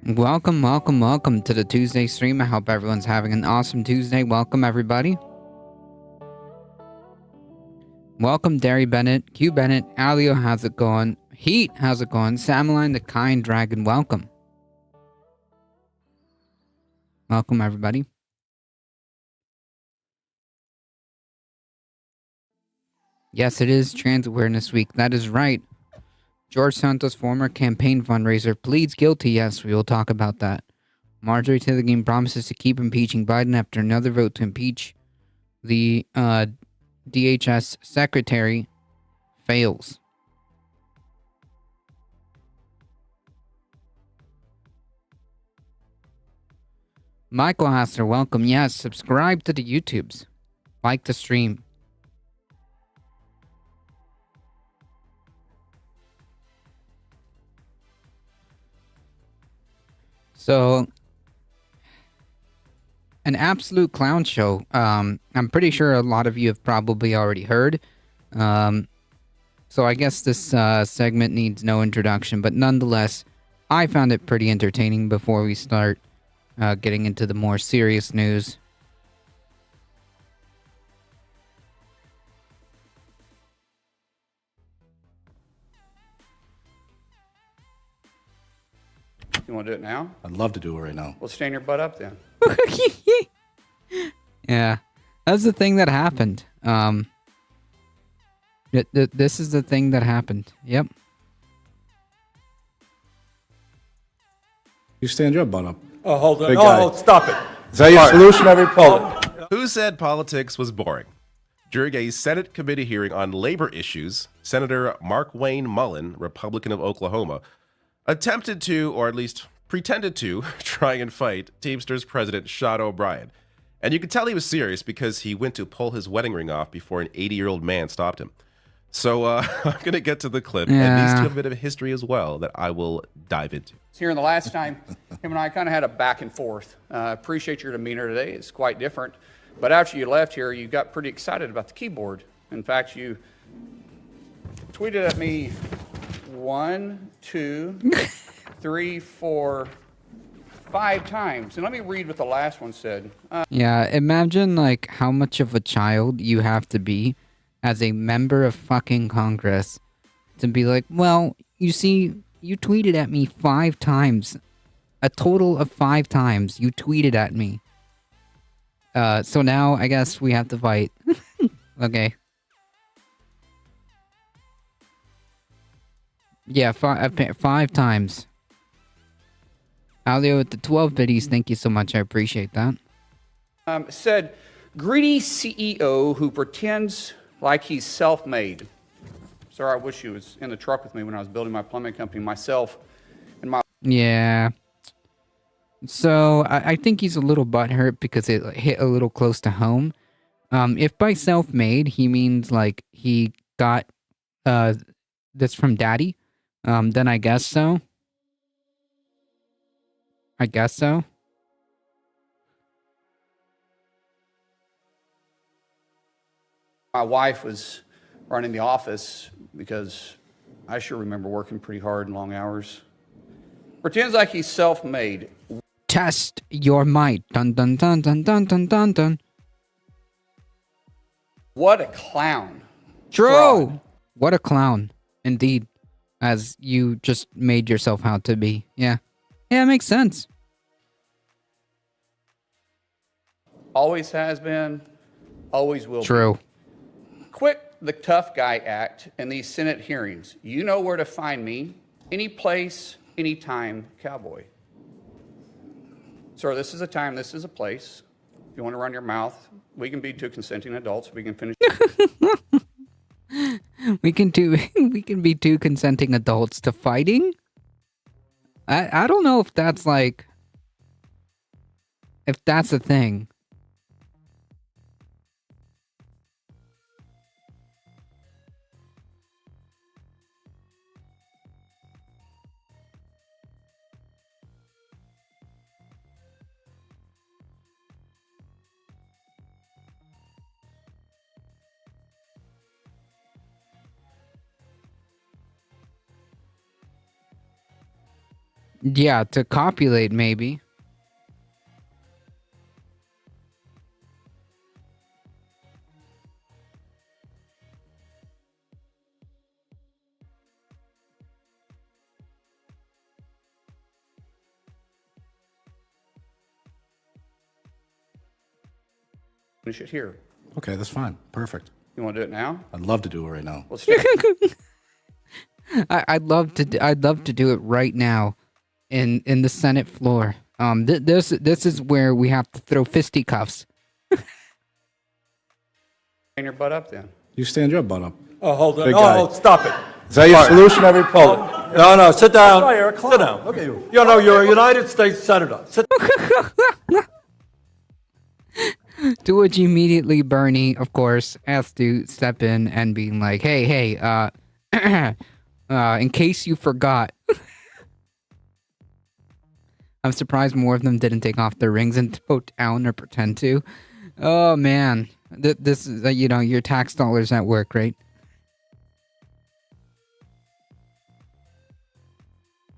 Welcome to the Tuesday stream. I hope everyone's having an awesome Tuesday. Welcome, everybody. Welcome, Derry Bennett, Q Bennett, Alio, how's it going? Heat, how's it going? Sameline, the Kind Dragon, welcome. Welcome, everybody. Yes, it is Trans Awareness Week. That is right. George Santos, former campaign fundraiser, pleads guilty. Yes, we will talk about that. Marjorie Taylor Greene promises to keep impeaching Biden after another vote to impeach the DHS secretary fails. Michael Hassler, welcome. Yes, subscribe to the YouTubes. Like the stream. So, an absolute clown show. I'm pretty sure a lot of you have probably already heard. So I guess this segment needs no introduction, but nonetheless, I found it pretty entertaining before we start getting into the more serious news. You want to do it now? I'd love to do it right now. Well, stand your butt up then. Yeah, that's the thing that happened. This is the thing that happened. Yep. You stand your butt up. Oh, hold on. Big guy. Stop it. Is that your solution every poll? Who said politics was boring? During a Senate committee hearing on labor issues, Senator Mark Wayne Mullen, Republican of Oklahoma, attempted to, or at least pretended to, try and fight Teamsters President Sean O'Brien. And you could tell he was serious because he went to pull his wedding ring off before an 80-year-old man stopped him. So I'm going to get to the clip, and these two have a bit of a history as well that I will dive into. Here in the last time, him and I kind of had a back and forth. Appreciate your demeanor today. It's quite different. But after you left here, you got pretty excited about the keyboard. In fact, you tweeted at me 1, 2, 3, 4, 5 times. And let me read what the last one said. Yeah, imagine like how much of a child you have to be as a member of fucking Congress to be like, well, you see, you tweeted at me 5 times. A total of 5 times you tweeted at me. So now I guess we have to fight. Okay. Yeah, 5 times. Alio with the 12 biddies, thank you so much. I appreciate that. Said, greedy CEO who pretends like he's self-made. Sir, I wish he was in the truck with me when I was building my plumbing company myself. And my Yeah. So I think he's a little butthurt because it hit a little close to home. If by self-made he means like he got this from daddy, then I guess so. I guess so. My wife was running the office because I sure remember working pretty hard and long hours. Pretends like he's self-made. Test your might. Dun dun dun dun dun dun dun dun. What a clown. True. Fraud. What a clown, indeed, as you just made yourself out to be. Yeah, it makes sense. Always has been, always will be. True. Quit the tough guy act in these Senate hearings. You know where to find me. Any place, anytime, cowboy. Sir, this is a time, this is a place. If you want to run your mouth, we can be 2 consenting adults. We can finish. We can be 2 consenting adults to fighting. I don't know if that's like, if that's a thing. Yeah, to copulate, maybe. Finish it here. Okay, that's fine. Perfect. You want to do it now? I'd love to do it right now. Let's do it. I'd love to. I'd love to do it right now, in the Senate floor. This is where we have to throw fisticuffs. Stand your butt up then. You stand your butt up. Oh, hold on. Big Oh, guy. stop it. Is that your solution, every Republican? No, no, sit down. Why, you're a clown. Sit down. Look at you. You know, you're a United States Senator. Sit To which immediately Bernie, of course, has to step in and be like, hey, in case you forgot. I'm surprised more of them didn't take off their rings and go down or pretend to. Oh, man. This is, your tax dollars at work, right?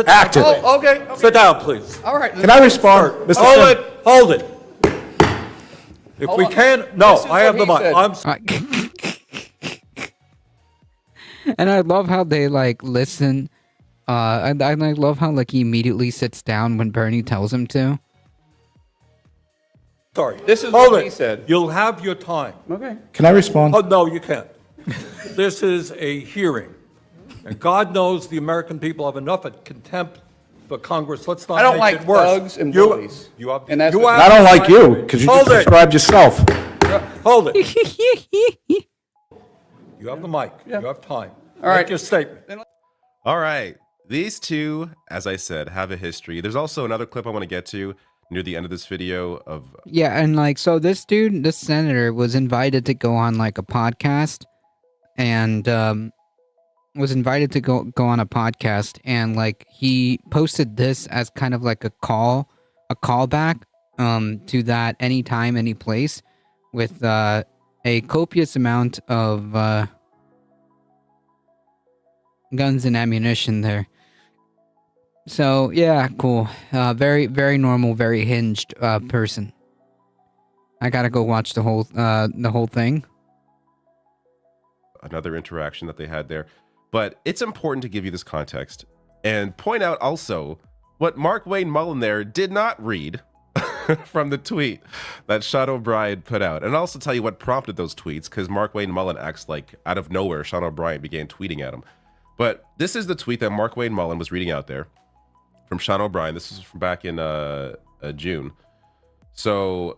Active. Oh, okay. Sit down, please. All right. Can I respond, Mr. Hold Chairman? it. Hold it. If Hold we on. can't, no, This is I have the what mic. he I'm And I love how they listen. And I love how he immediately sits down when Bernie tells him to. sorry. This is Hold what it. he said. You'll have your time. Okay. Can I respond? Oh, no, you can't. This is a hearing. And God knows the American people have enough of contempt for Congress. Let's not I don't make like it worse. thugs and You- bullies. You have, And that's you what- have I don't the like right- you, because you Hold just it. described yourself. Hold it. You have the mic. You have time. All right. Make your statement. All right. These two, as I said, have a history. There's also another clip I want to get to near the end of this video of Yeah, and so this dude, this senator, was invited to go on a podcast, and was invited to go on a podcast, and he posted this as kind of like a callback to that anytime, any place, with a copious amount of guns and ammunition there. So yeah, cool. Very, very normal, very hinged person. I gotta go watch the whole thing. another interaction that they had there. But it's important to give you this context and point out also what Mark Wayne Mullen there did not read from the tweet that Sean O'Brien put out. And also tell you what prompted those tweets, because Mark Wayne Mullen acts like out of nowhere Sean O'Brien began tweeting at him. But this is the tweet that Mark Wayne Mullen was reading out there from Sean O'Brien. This is from back in June. So,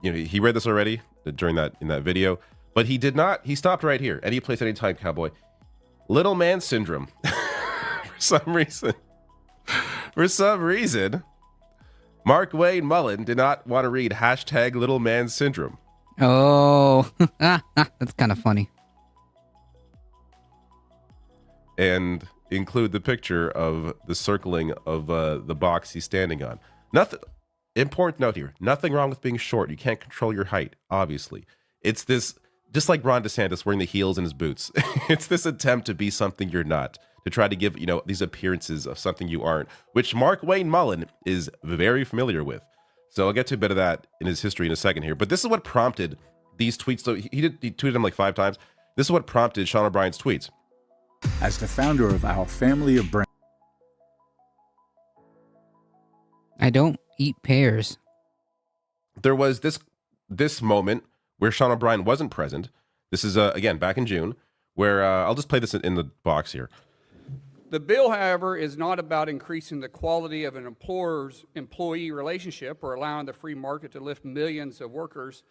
you know, he read this already during in that video, but he did not. He stopped right here. Any place, anytime, cowboy. Little man syndrome. For some reason, Mark Wayne Mullen did not want to read hashtag little man syndrome. Oh, that's kind of funny. And include the picture of the circling of the box he's standing on. Nothing. Important note here. Nothing wrong with being short. You can't control your height, obviously. It's this, just like Ron DeSantis wearing the heels in his boots. It's this attempt to be something you're not, to try to give, you know, these appearances of something you aren't, which Mark Wayne Mullen is very familiar with. So I'll get to a bit of that in his history in a second here. But this is what prompted these tweets. So he tweeted them like 5 times. This is what prompted Sean O'Brien's tweets. As the founder of our family of brands, I don't eat pears. There was this moment where Sean O'Brien wasn't present. This is, again, back in June, where I'll just play this in the box here. The bill, however, is not about increasing the quality of an employee relationship or allowing the free market to lift millions of workers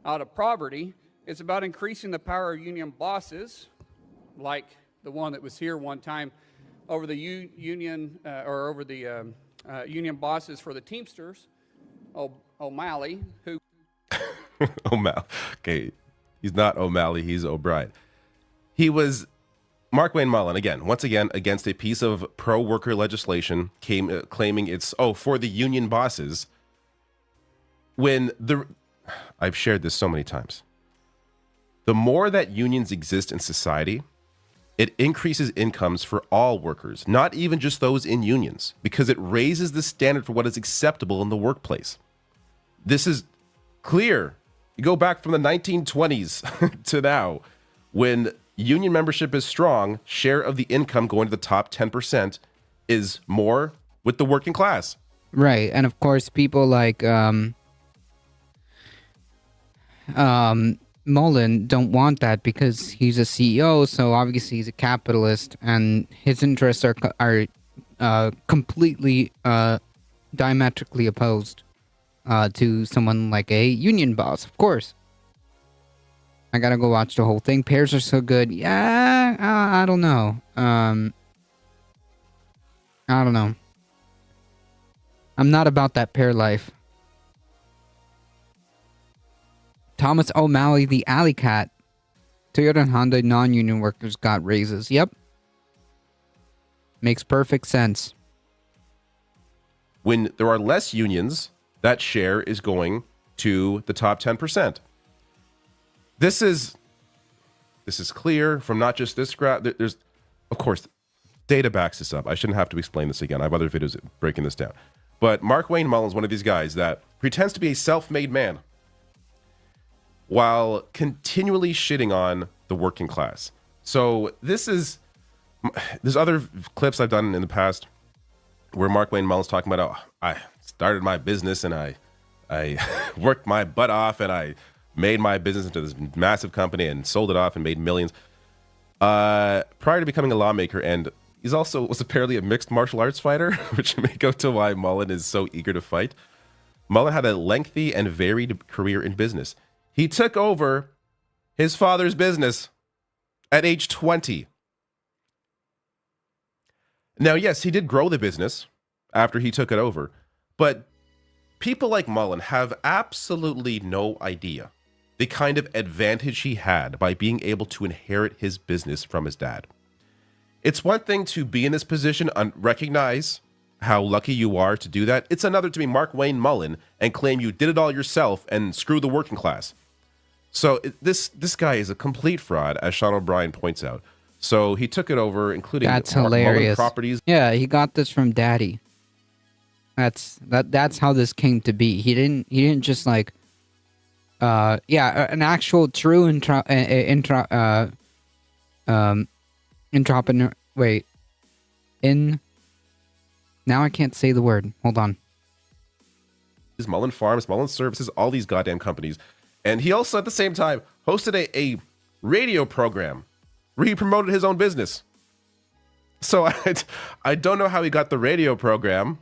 out of poverty. It's about increasing the power of union bosses, like the one that was here one time, over the union bosses for the Teamsters, O'Malley, who... O'Malley. Okay, he's not O'Malley, he's O'Brien. He was Mark Wayne Mullen, once again, against a piece of pro-worker legislation claiming it's, for the union bosses. I've shared this so many times. The more that unions exist in society, It increases incomes for all workers, not even just those in unions, because it raises the standard for what is acceptable in the workplace. This is clear. You go back from the 1920s to now, when union membership is strong, share of the income going to the top 10% is more with the working class. Right, and of course, people like Mullen don't want that because he's a CEO, so obviously he's a capitalist, and his interests are completely diametrically opposed to someone like a union boss. Of course, I gotta go watch the whole thing. Pears are so good. Yeah, I don't know. I don't know. I'm not about that pear life. Thomas O'Malley, the alley cat. Toyota and Honda non-union workers got raises. Yep. Makes perfect sense. When there are less unions, that share is going to the top 10%. This is clear from not just this graph. There's, of course, data backs this up. I shouldn't have to explain this again. I have other videos breaking this down. But Mark Wayne Mullin is one of these guys that pretends to be a self-made man while continually shitting on the working class. So there's other clips I've done in the past where Mark Wayne Mullin's talking about, oh, I started my business and I worked my butt off and I made my business into this massive company and sold it off and made millions. Prior to becoming a lawmaker, and he's also was apparently a mixed martial arts fighter, which may go to why Mullin is so eager to fight. Mullin had a lengthy and varied career in business. He took over his father's business at age 20. Now, yes, he did grow the business after he took it over, but people like Mullin have absolutely no idea the kind of advantage he had by being able to inherit his business from his dad. It's one thing to be in this position and recognize how lucky you are to do that. It's another to be Mark Wayne Mullin and claim you did it all yourself and screw the working class. So this guy is a complete fraud, as Sean O'Brien points out. So he took it over, including That's Mullin hilarious. Properties. Yeah, he got this from Daddy. That's how this came to be. He didn't just like an actual true entrepreneur. Wait, now I can't say the word. Hold on. Mullin Farms, Mullin Services, all these goddamn companies. And he also, at the same time, hosted a radio program where he promoted his own business. So I don't know how he got the radio program.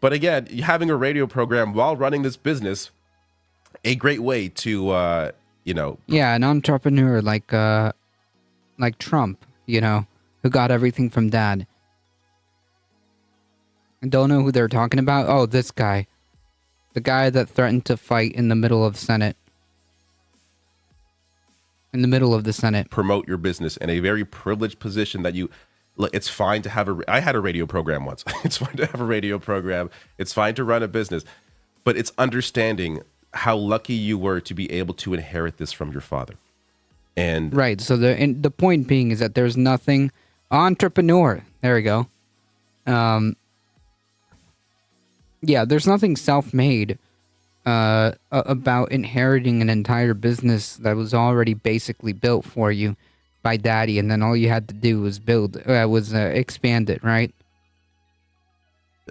But again, having a radio program while running this business, a great way to, Yeah, an entrepreneur like Trump, who got everything from Dad. I don't know who they're talking about. Oh, this guy. The guy that threatened to fight in the middle of Senate. In the middle of the Senate. Promote your business in a very privileged position that you... Look, it's fine to have I had a radio program once. It's fine to have a radio program. It's fine to run a business. But it's understanding how lucky you were to be able to inherit this from your father. And right. So the point being is that there's nothing... Entrepreneur. There we go. Yeah, there's nothing self-made about inheriting an entire business that was already basically built for you by Daddy, and then all you had to do was expand it, right?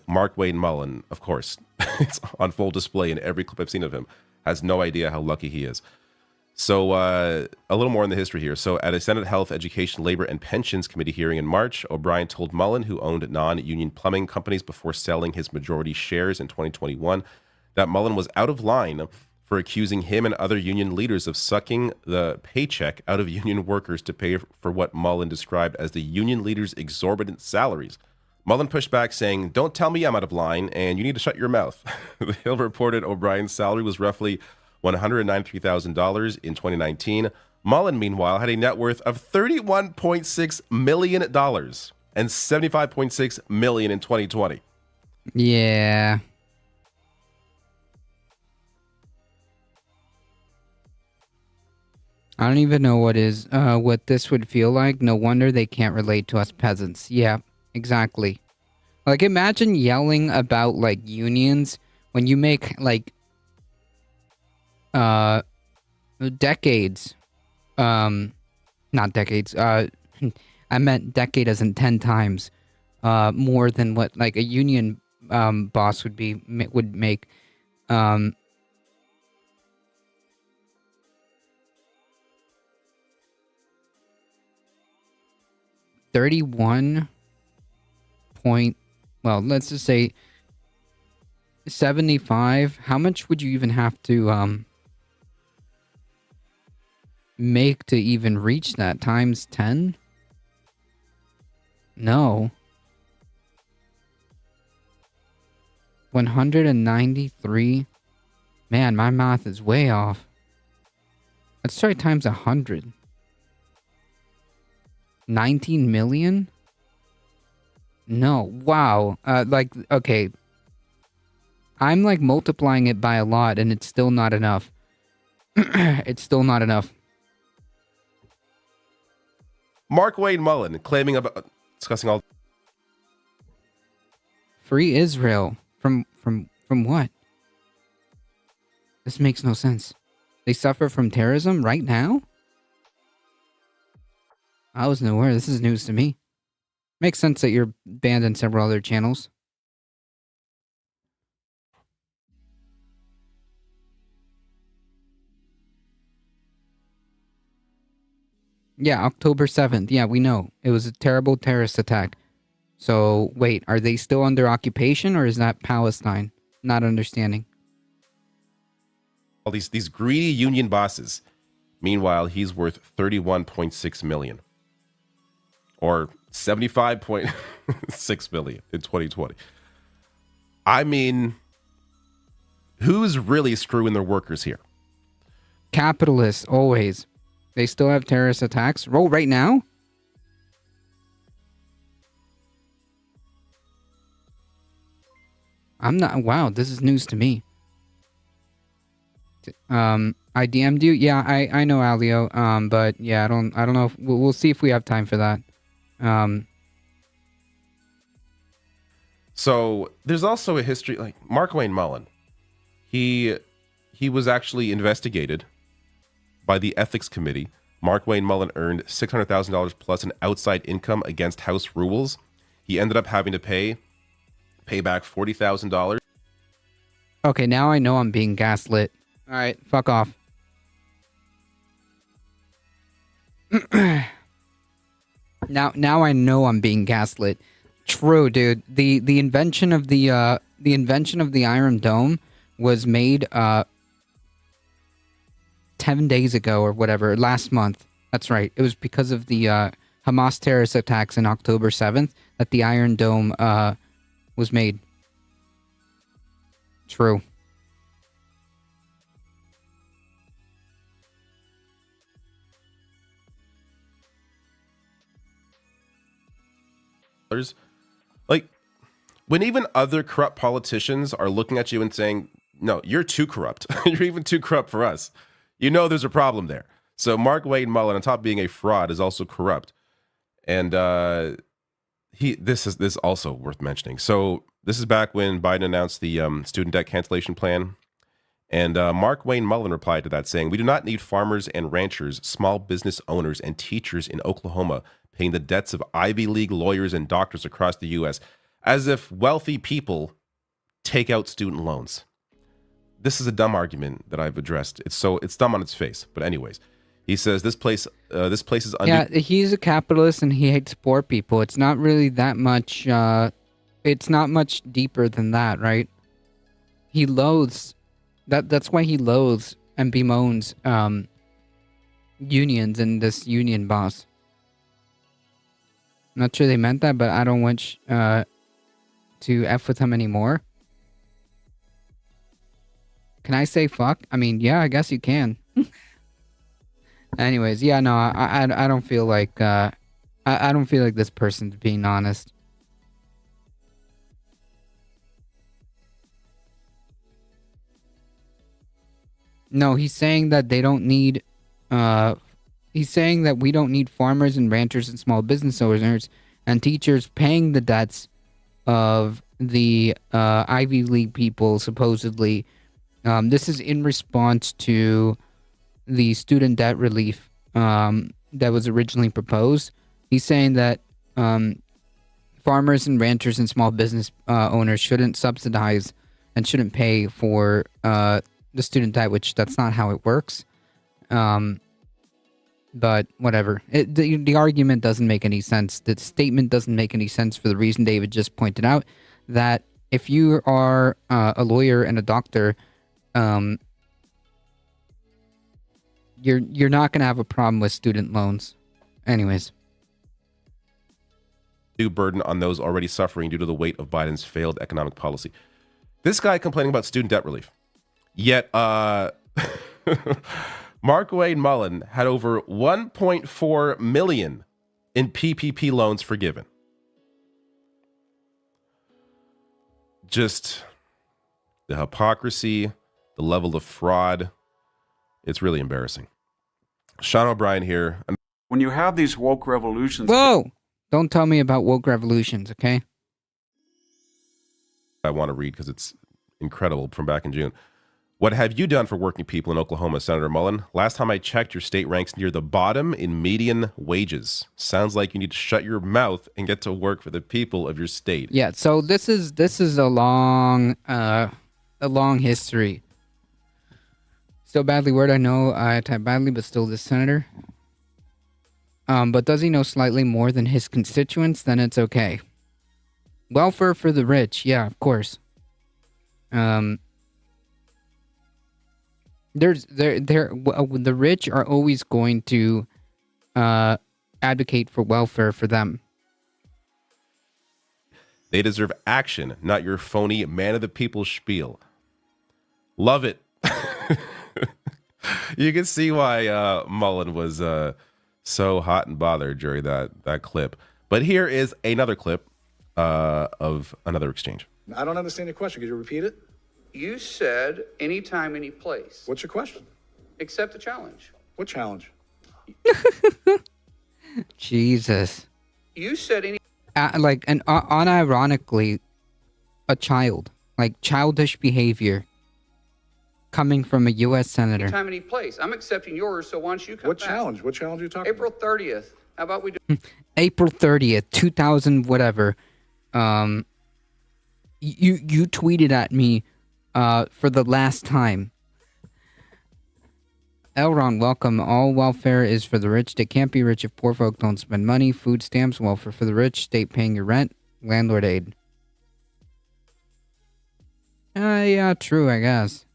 Mark Wayne Mullin, of course, it's on full display in every clip I've seen of him, has no idea how lucky he is. So a little more in the history here. So at a Senate Health, Education, Labor, and Pensions Committee hearing in March, O'Brien told Mullin, who owned non-union plumbing companies before selling his majority shares in 2021, that Mullin was out of line for accusing him and other union leaders of sucking the paycheck out of union workers to pay for what Mullin described as the union leaders' exorbitant salaries. Mullin pushed back, saying, "Don't tell me I'm out of line, and you need to shut your mouth." The Hill reported O'Brien's salary was roughly $193,000 in 2019. Mullin, meanwhile, had a net worth of $31.6 million and $75.6 million in 2020. Yeah. I don't even know what this would feel like. No wonder they can't relate to us peasants. Yeah, exactly. Like, imagine yelling about, like, unions when you make, like, decades, not decades, I meant decade as in 10 times, more than what, like, a union, boss would make, um, 31 point, well, let's just say 75. How much would you even have to make to even reach that? Times 10? No. 193? Man, my math is way off. Let's try times 100. 19 million? No. Wow. Like, okay. I'm like multiplying it by a lot and it's still not enough. It's still not enough. Mark Wayne Mullen claiming about discussing all Free Israel from what? This makes no sense. They suffer from terrorism right now? I wasn't aware. This is news to me. Makes sense that you're banned in several other channels. Yeah, October 7th. Yeah, we know. It was a terrible terrorist attack. So, wait, are they still under occupation or is that Palestine? Not understanding. these greedy union bosses. Meanwhile, he's worth 31.6 million. Or 75.6 million in 2020. I mean, who's really screwing their workers here? Capitalists, always. They still have terrorist attacks. Roll right now? I'm not. Wow, this is news to me. I DM'd you. Yeah, I know Alio. But yeah, I don't know. If, we'll see if we have time for that. So there's also a history, like Mark Wayne Mullen. He was actually investigated by the ethics committee. Mark Wayne Mullen earned $600,000 plus an outside income against House rules. He ended up having to pay back $40,000. Okay, now I know I'm being gaslit. All right, fuck off. Now I know I'm being gaslit. True, dude. The invention of the Iron Dome was made 10 days ago or whatever, last month. That's right. It was because of the Hamas terrorist attacks on October 7th that the Iron Dome was made. True. Like, when even other corrupt politicians are looking at you and saying, no, you're too corrupt. You're even too corrupt for us. You know there's a problem there. So Mark Wayne Mullen, on top of being a fraud, is also corrupt. And this is also worth mentioning. So this is back when Biden announced the student debt cancellation plan. And Mark Wayne Mullen replied to that saying, "We do not need farmers and ranchers, small business owners, and teachers in Oklahoma paying the debts of Ivy League lawyers and doctors across the U.S. as if wealthy people take out student loans." This is a dumb argument that I've addressed. It's dumb on its face. But anyways, he says this place is Yeah, he's a capitalist and he hates poor people. It's not really that much. It's not much deeper than that, right? He loathes that. That's why he loathes and bemoans unions and this union boss. Not sure they meant that, but I don't want to F with him anymore. Can I say fuck? I mean, yeah, I guess you can. Anyways, yeah, no, I don't feel like I don't feel like this person's being honest. No, he's saying that they don't need he's saying that we don't need farmers and ranchers and small business owners and teachers paying the debts of the Ivy League people, supposedly. This is in response to the student debt relief that was originally proposed. He's saying that farmers and ranchers and small business owners shouldn't subsidize and shouldn't pay for the student debt, which that's not how it works. But whatever. The argument doesn't make any sense. The statement doesn't make any sense for the reason David just pointed out, that if you are a lawyer and a doctor, you're not going to have a problem with student loans. Anyways. New burden on those already suffering due to the weight of Biden's failed economic policy. This guy complaining about student debt relief. Yet, Mark Wayne Mullen had over $1.4 million in PPP loans forgiven. Just the hypocrisy, the level of fraud. It's really embarrassing. Sean O'Brien here. When you have these woke revolutions... Whoa! Don't tell me about woke revolutions, okay? I want to read because it's incredible from back in June. What have you done for working people in Oklahoma, Senator Mullen? Last time I checked, your state ranks near the bottom in median wages. Sounds like you need to shut your mouth and get to work for the people of your state. Yeah, so this is a long history. Still badly worded, I know I type badly, but still this senator. But does he know slightly more than his constituents? Then it's okay. Welfare for the rich, yeah, of course. The rich are always going to advocate for welfare for them. They deserve action, not your phony man of the people spiel. Love it. You can see why Mullen was so hot and bothered during that clip. But here is another clip of another exchange. I don't understand your question. Could you repeat it? You said anytime, any place. What's your question? Accept the challenge. What challenge? Jesus. You said any. Unironically, a child. Like, childish behavior coming from a U.S. senator. Anytime, any place. I'm accepting yours, so why don't you come What back? challenge? What challenge are you talking April 30th. How about we do? April 30th, 2000, whatever. You tweeted at me for the last time. Elron, welcome. All welfare is for the rich. They can't be rich if poor folk don't spend money. Food stamps, welfare for the rich. State paying your rent. Landlord aid. Yeah, true, I guess.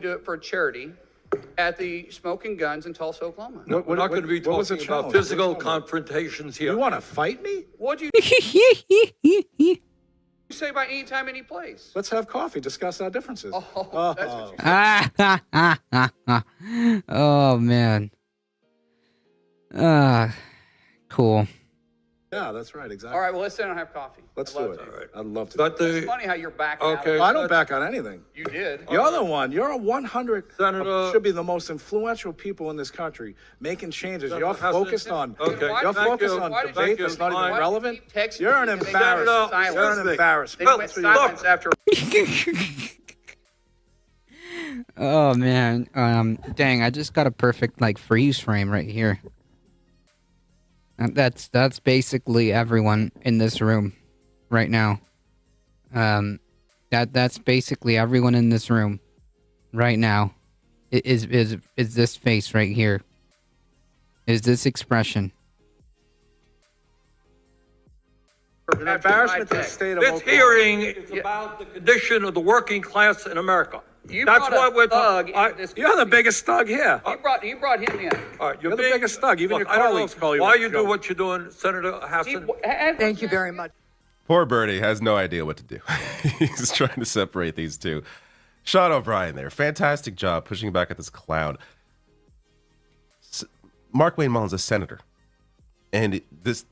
Do it for a charity at the Smoking Guns in Tulsa, Oklahoma. What- We're not going to be what was the talking about challenge? physical What's wrong? confrontations You here. want to fight me? What'd you say about anytime, any place? Let's have coffee. Discuss our differences. Oh, that's what you Oh, man. Cool. Yeah, that's right. Exactly. All right, well, let's sit down and have coffee. Let's I'd do love it. to. I'd love to. But It's funny how you're backing out. Okay. of it. I don't back on anything. You did. You're the one. You're a 100. Senator- Should be the most influential people in this country making changes. Senator You're Hassan- focused on. Okay. Why You're did- focused you. on Why did you- debate that's not why even did relevant. Keep texting You're an me and they embarrassment. went You're an silent. embarrassment. They went silence after. Oh, man. Dang, I just got a perfect, freeze frame right here. And that's basically everyone in this room right now. That's basically everyone in this room right now. Is this face right here? Is this expression? An embarrassment to the state of This Oklahoma. hearing is about the condition of the working class in America. You That's brought what a we're thug talking. into this. You're the biggest thug here. You brought him in. All right, You're the biggest thug. Even your colleagues call you why a you joke. do what you're doing, Senator Hassan. Thank you very much. Poor Bernie has no idea what to do. He's trying to separate these two. Sean O'Brien there. Fantastic job pushing back at this clown. Mark Wayne Mullen's a senator. And this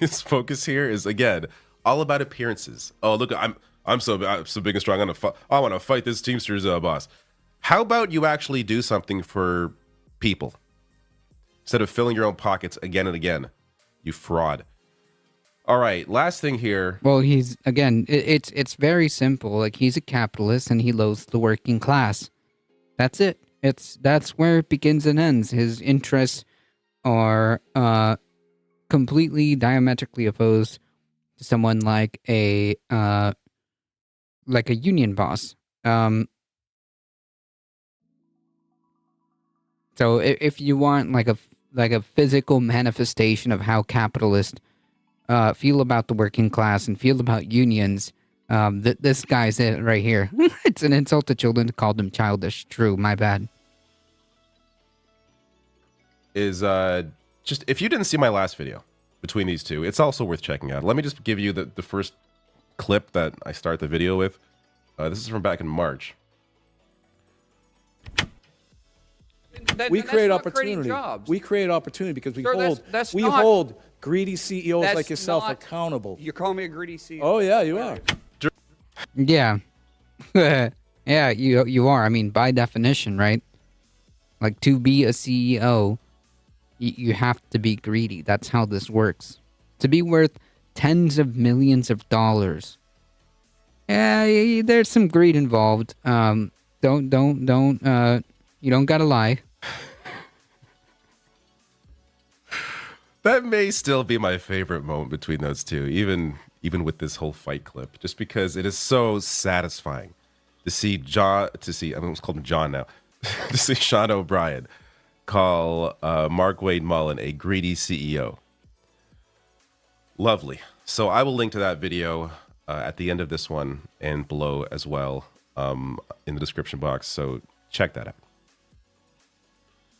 his focus here is, again, all about appearances. Oh, look, I'm I'm so big and strong. I want to fight this Teamsters boss. How about you actually do something for people instead of filling your own pockets again and again? You fraud. All right, last thing here. Well, he's again. It's very simple. Like, he's a capitalist and he loathes the working class. That's it. That's where it begins and ends. His interests are completely diametrically opposed to someone like a union boss. So if you want like a physical manifestation of how capitalists feel about the working class and feel about unions, this guy's it right here. It's an insult to children to call them childish. True, my bad. Is just if you didn't see my last video between these two, it's also worth checking out. Let me just give you the first clip that I start the video with. This is from back in March. We create opportunity. We create opportunity because we hold greedy CEOs like yourself accountable. You're calling me a greedy CEO. Oh yeah, you are. Yeah. Yeah, you are. I mean, by definition, right? Like, to be a CEO, you have to be greedy. That's how this works. To be worth tens of millions of dollars. Yeah, there's some greed involved. You don't gotta lie. That may still be my favorite moment between those two, even with this whole fight clip, just because it is so satisfying to see I almost called him John now, to see Sean O'Brien call Mark Wayne Mullen a greedy CEO. Lovely. So I will link to that video at the end of this one and below as well in the description box. So check that out.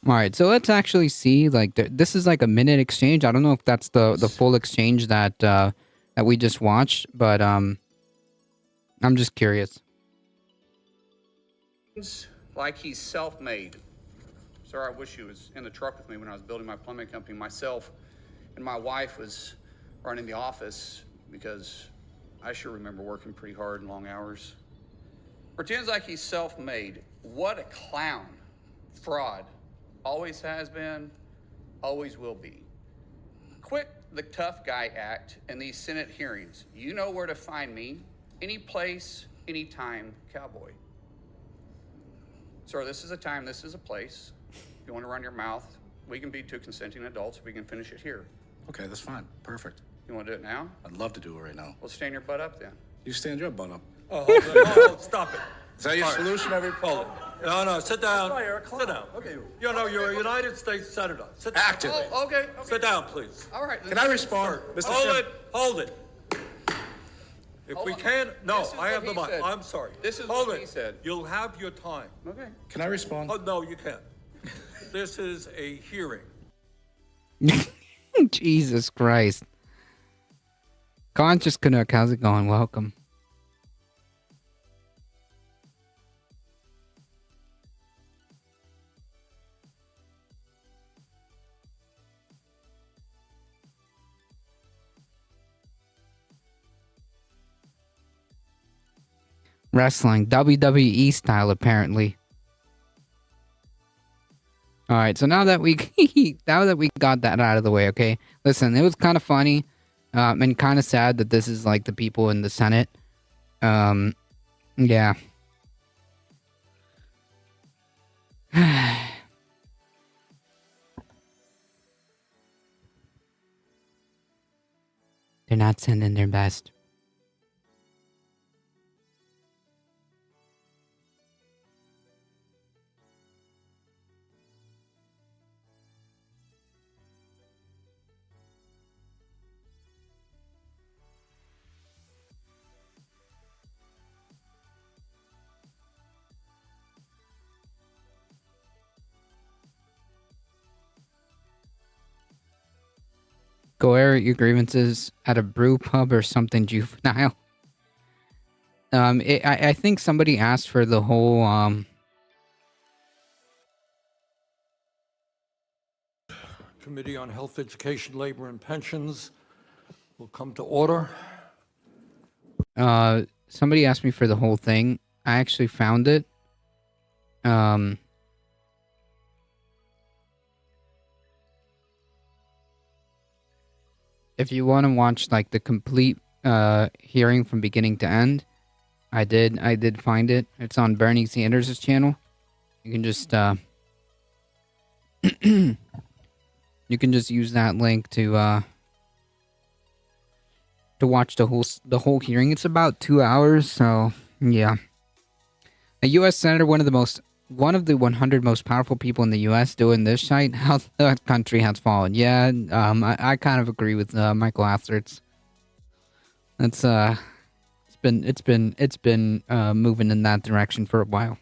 All right, so let's actually see. Like, this is like a minute exchange. I don't know if that's the full exchange that we just watched, but I'm just curious. Like he's self-made. Sir, I wish he was in the truck with me when I was building my plumbing company. Myself and my wife was running the office because I sure remember working pretty hard and long hours. Pretends like he's self-made. What a clown. Fraud. Always has been, always will be. Quit the tough guy act in these Senate hearings. You know where to find me. Any place, anytime, cowboy. Sir, this is a time, this is a place. If you want to run your mouth, we can be two consenting adults. We can finish it here. Okay, that's fine. Perfect. You want to do it now? I'd love to do it right now. Well, stand your butt up then. You stand your butt up. Oh, hold it. Oh, stop it. Is that your solution? Hold it. No, sit down. Sit down. Okay. You know, you're a United States Senator. Sit down. Actively. Oh, okay. Sit down, please. All right. Can I respond? Mr. Chairman? Hold it. If we can, no, This is I have what the he mic. said. I'm sorry. This is Hold what it. he said. You'll have your time. Okay. Can I respond? Oh, no, you can't. This is a hearing. Jesus Christ. Conscious Canuck, how's it going? Welcome. Wrestling, WWE style, apparently. All right, so now that we got that out of the way, okay. Listen, it was kind of funny, and kind of sad that this is like the people in the Senate. Yeah. They're not sending their best. Go air your grievances at a brew pub or something juvenile. I think somebody asked for the whole Committee on Health, Education, Labor, and Pensions will come to order. somebody asked me for the whole thing. I actually found it. If you want to watch like the complete hearing from beginning to end, I did find it. It's on Bernie Sanders' channel. You can just you can just use that link to watch the whole hearing. It's about 2 hours, so yeah. A U.S. senator, one of the 100 most powerful people in the U.S. doing this shite, how the country has fallen. Yeah, I kind of agree with Michael Asserts. It's been moving in that direction for a while.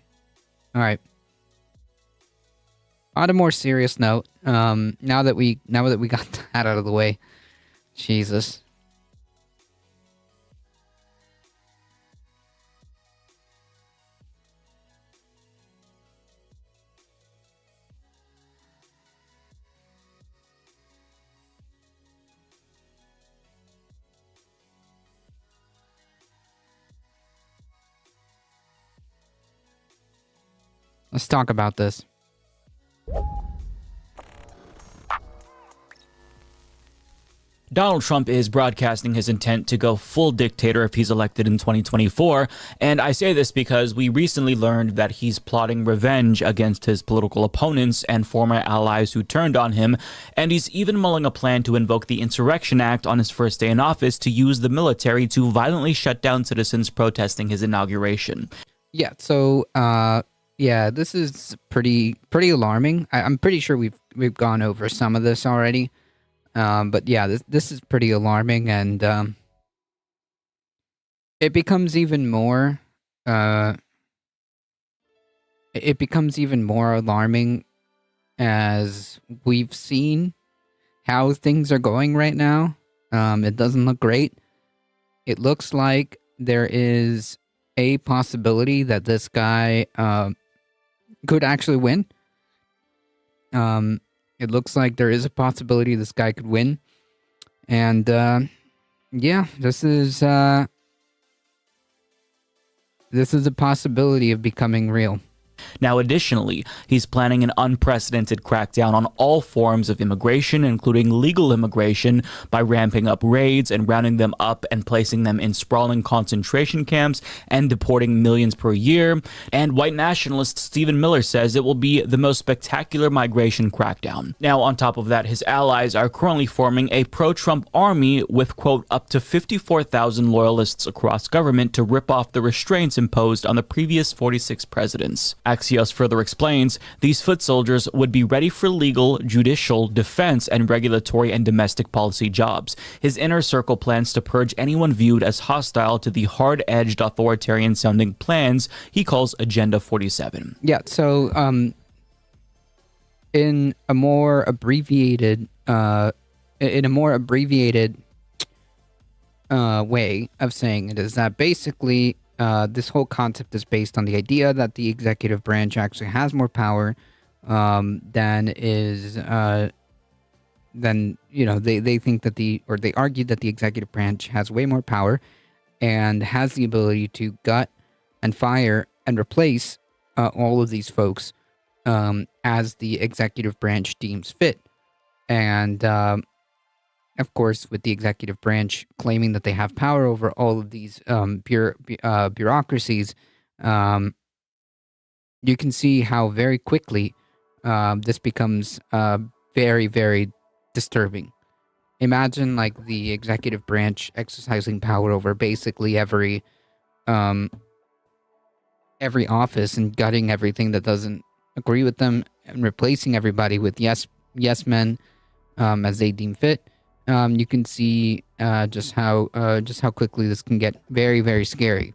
All right. On a more serious note, now that we got that out of the way, Jesus. Let's talk about this. Donald Trump is broadcasting his intent to go full dictator if he's elected in 2024, and I say this because we recently learned that he's plotting revenge against his political opponents and former allies who turned on him, and he's even mulling a plan to invoke the Insurrection Act on his first day in office to use the military to violently shut down citizens protesting his inauguration. Yeah, so yeah, this is pretty alarming. I'm pretty sure we've gone over some of this already. But yeah, this is pretty alarming, and it becomes even more alarming as we've seen how things are going right now. It doesn't look great. It looks like there is a possibility that this guy could actually win. It looks like there is a possibility this guy could win. And, yeah, this is a possibility of becoming real. Now, additionally, he's planning an unprecedented crackdown on all forms of immigration, including legal immigration, by ramping up raids and rounding them up and placing them in sprawling concentration camps and deporting millions per year. And white nationalist Stephen Miller says it will be the most spectacular migration crackdown. Now, on top of that, his allies are currently forming a pro-Trump army with, quote, up to 54,000 loyalists across government to rip off the restraints imposed on the previous 46 presidents. Axios further explains, these foot soldiers would be ready for legal, judicial, defense, and regulatory and domestic policy jobs. His inner circle plans to purge anyone viewed as hostile to the hard-edged authoritarian-sounding plans he calls Agenda 47. Yeah, so in a more abbreviated way of saying it is that basically this whole concept is based on the idea that the executive branch actually has more power than they think that they argue that the executive branch has way more power and has the ability to gut and fire and replace all of these folks as the executive branch deems fit. And of course, with the executive branch claiming that they have power over all of these bureaucracies, you can see how very quickly this becomes very, very disturbing. Imagine like the executive branch exercising power over basically every office and gutting everything that doesn't agree with them and replacing everybody with yes men as they deem fit. You can see just how quickly this can get very, very scary.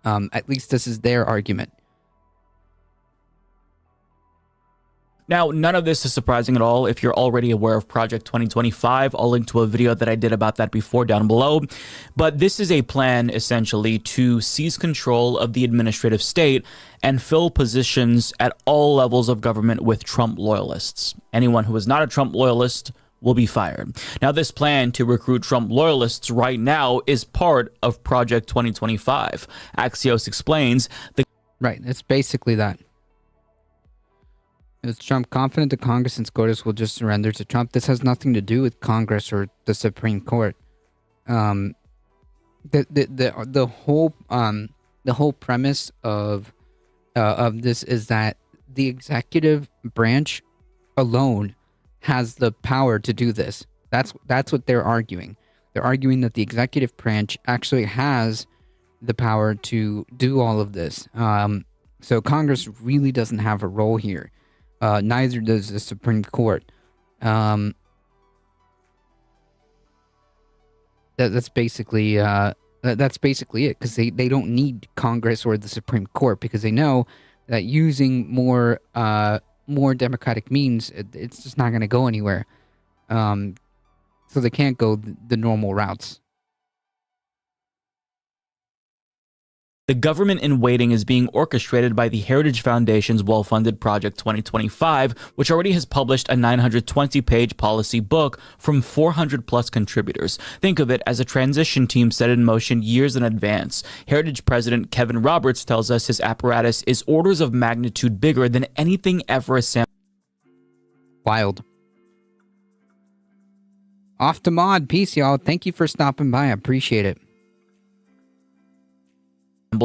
At least this is their argument. Now, none of this is surprising at all if you're already aware of Project 2025. I'll link to a video that I did about that before down below. But this is a plan, essentially, to seize control of the administrative state and fill positions at all levels of government with Trump loyalists. Anyone who is not a Trump loyalist will be fired. Now, this plan to recruit Trump loyalists right now is part of Project 2025. Axios explains Right, it's basically that. Is Trump confident the Congress and SCOTUS will just surrender to Trump? This has nothing to do with Congress or the Supreme Court. The whole premise of this is that the executive branch alone has the power to do this. That's what they're arguing. They're arguing that the executive branch actually has the power to do all of this. So Congress really doesn't have a role here. Neither does the Supreme Court. That's basically it, because they don't need Congress or the Supreme Court, because they know that using more democratic means, it's just not going to go anywhere. So they can't go the normal routes. the government in waiting is being orchestrated by the Heritage Foundation's well-funded Project 2025, which already has published a 920-page policy book from 400-plus contributors. Think of it as a transition team set in motion years in advance. Heritage President Kevin Roberts tells us his apparatus is orders of magnitude bigger than anything ever assembled. Wild. Off to Mod. Peace, y'all. Thank you for stopping by. I appreciate it.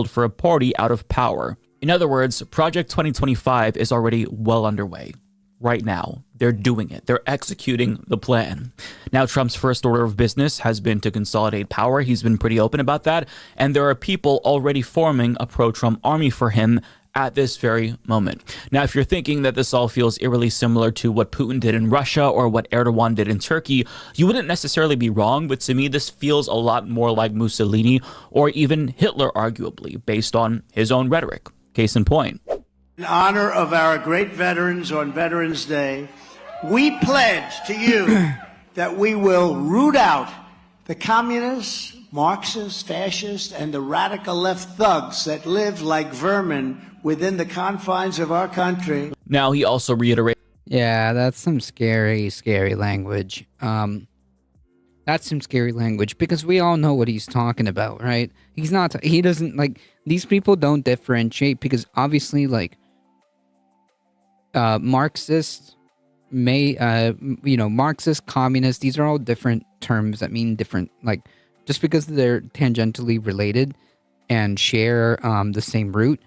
For a party out of power. In other words, Project 2025 is already well underway. Right now, they're doing it. They're executing the plan. Now, Trump's first order of business has been to consolidate power. He's been pretty open about that. And there are people already forming a pro-Trump army for him at this very moment. Now, if you're thinking that this all feels eerily similar to what Putin did in Russia or what Erdogan did in Turkey, you wouldn't necessarily be wrong, but to me, this feels a lot more like Mussolini or even Hitler, arguably, based on his own rhetoric. Case in point. In honor of our great veterans on Veterans Day, we pledge to you that we will root out the communists, Marxists, fascists, and the radical left thugs that live like vermin within the confines of our country. Now, he also reiterated. Yeah, that's some scary, scary language. That's some scary language because we all know what he's talking about, right? He doesn't, like, these people don't differentiate because obviously, like, Marxists, Marxist, communist, these are all different terms that mean different, like, just because they're tangentially related and share the same root,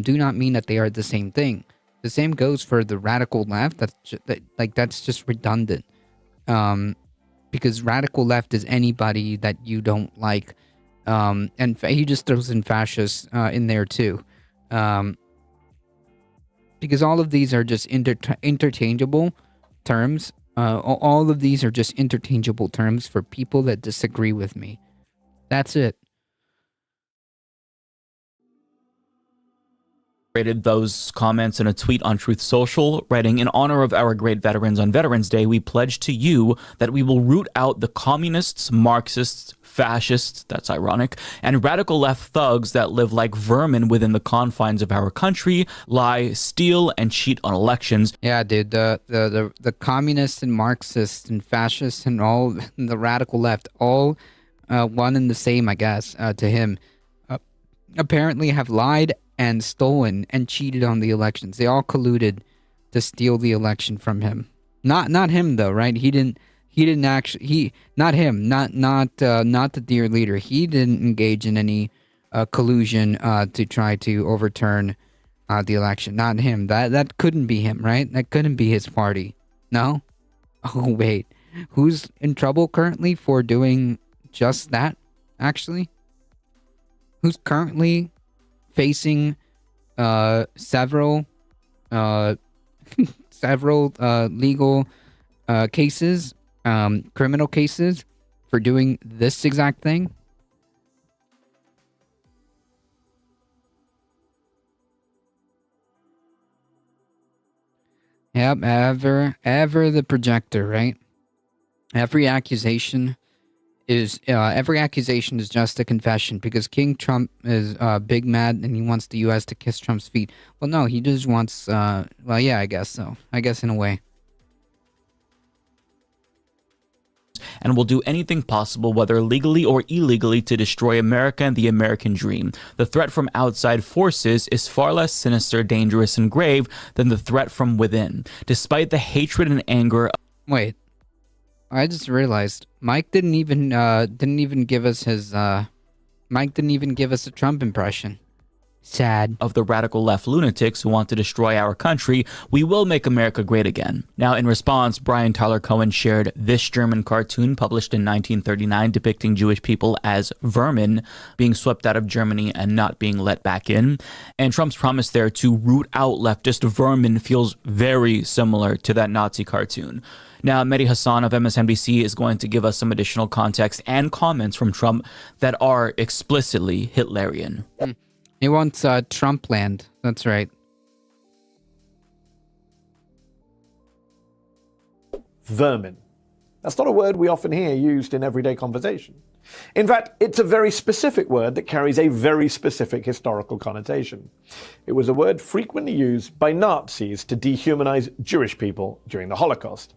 do not mean that they are the same thing. The same goes for the radical left. That's just redundant. Because radical left is anybody that you don't like, and he just throws in fascists in there too. Because all of these are just interchangeable terms. All of these are just interchangeable terms for people that disagree with me. That's it. Those comments in a tweet on Truth Social, writing, "In honor of our great veterans on Veterans Day, we pledge to you that we will root out the communists, Marxists, fascists," that's ironic, "and radical left thugs that live like vermin within the confines of our country, lie, steal, and cheat on elections." Yeah, dude, the communists and Marxists and fascists and all the radical left, all one and the same, I guess, to him, apparently have lied and stolen and cheated on the elections. They all colluded to steal the election from him. Not him though, right? He didn't actually, not the dear leader. He didn't engage in any collusion to try to overturn the election. Not him. That couldn't be him, right? That couldn't be his party. No? Oh wait. Who's in trouble currently for doing just that, actually? Who's currently facing several legal cases, criminal cases for doing this exact thing? Yep, ever the projector, right? Every accusation is just a confession because King Trump is big mad and he wants the U.S. to kiss Trump's feet. Well, no, he just wants, well, yeah, I guess so. I guess in a way. and will do anything possible, whether legally or illegally, to destroy America and the American dream. The threat from outside forces is far less sinister, dangerous, and grave than the threat from within. Despite the hatred and anger... Wait. I just realized Mike didn't even give us his Mike didn't even give us a Trump impression. Sad. Of the radical left lunatics who want to destroy our country, we will make America great again. Now, in response, Brian Tyler Cohen shared this German cartoon published in 1939 depicting Jewish people as vermin being swept out of Germany and not being let back in. And Trump's promise there to root out leftist vermin feels very similar to that Nazi cartoon. Now, Mehdi Hassan of MSNBC is going to give us some additional context and comments from Trump that are explicitly Hitlerian. He wants Trump land. That's right. Vermin. That's not a word we often hear used in everyday conversation. In fact, it's a very specific word that carries a very specific historical connotation. It was a word frequently used by Nazis to dehumanize Jewish people during the Holocaust.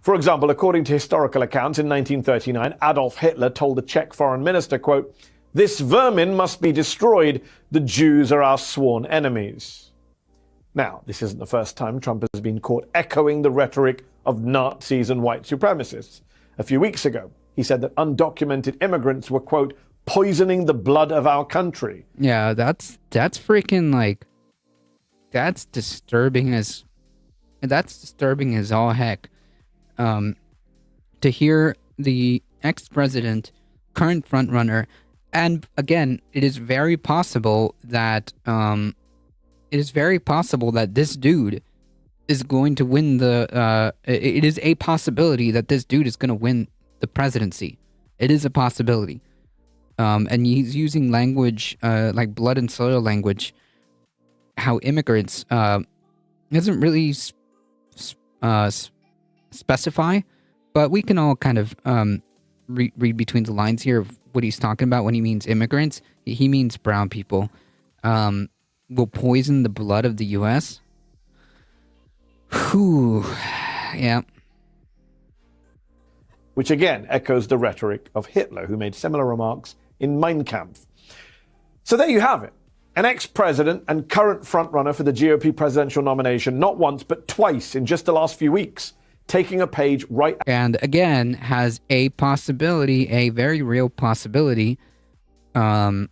For example, according to historical accounts, in 1939, Adolf Hitler told the Czech foreign minister, quote, "This vermin must be destroyed. The Jews are our sworn enemies." Now, this isn't the first time Trump has been caught echoing the rhetoric of Nazis and white supremacists. A few weeks ago, he said that undocumented immigrants were, quote, "poisoning the blood of our country." Yeah, that's freaking like, that's disturbing as all heck. To hear the ex-president, current frontrunner, and again, it is very possible that this dude is going to win the. It is a possibility that this dude is going to win the presidency. It is a possibility, and he's using language like blood and soil language. How immigrants doesn't really specify, but we can all kind of read between the lines here of what he's talking about when he means immigrants. He means brown people will poison the blood of the U.S. Whew. Yeah. Which again echoes the rhetoric of Hitler, who made similar remarks in Mein Kampf. So there you have it. An ex-president and current frontrunner for the GOP presidential nomination, not once but twice in just the last few weeks, taking a page right... And again, has a possibility, a very real possibility, of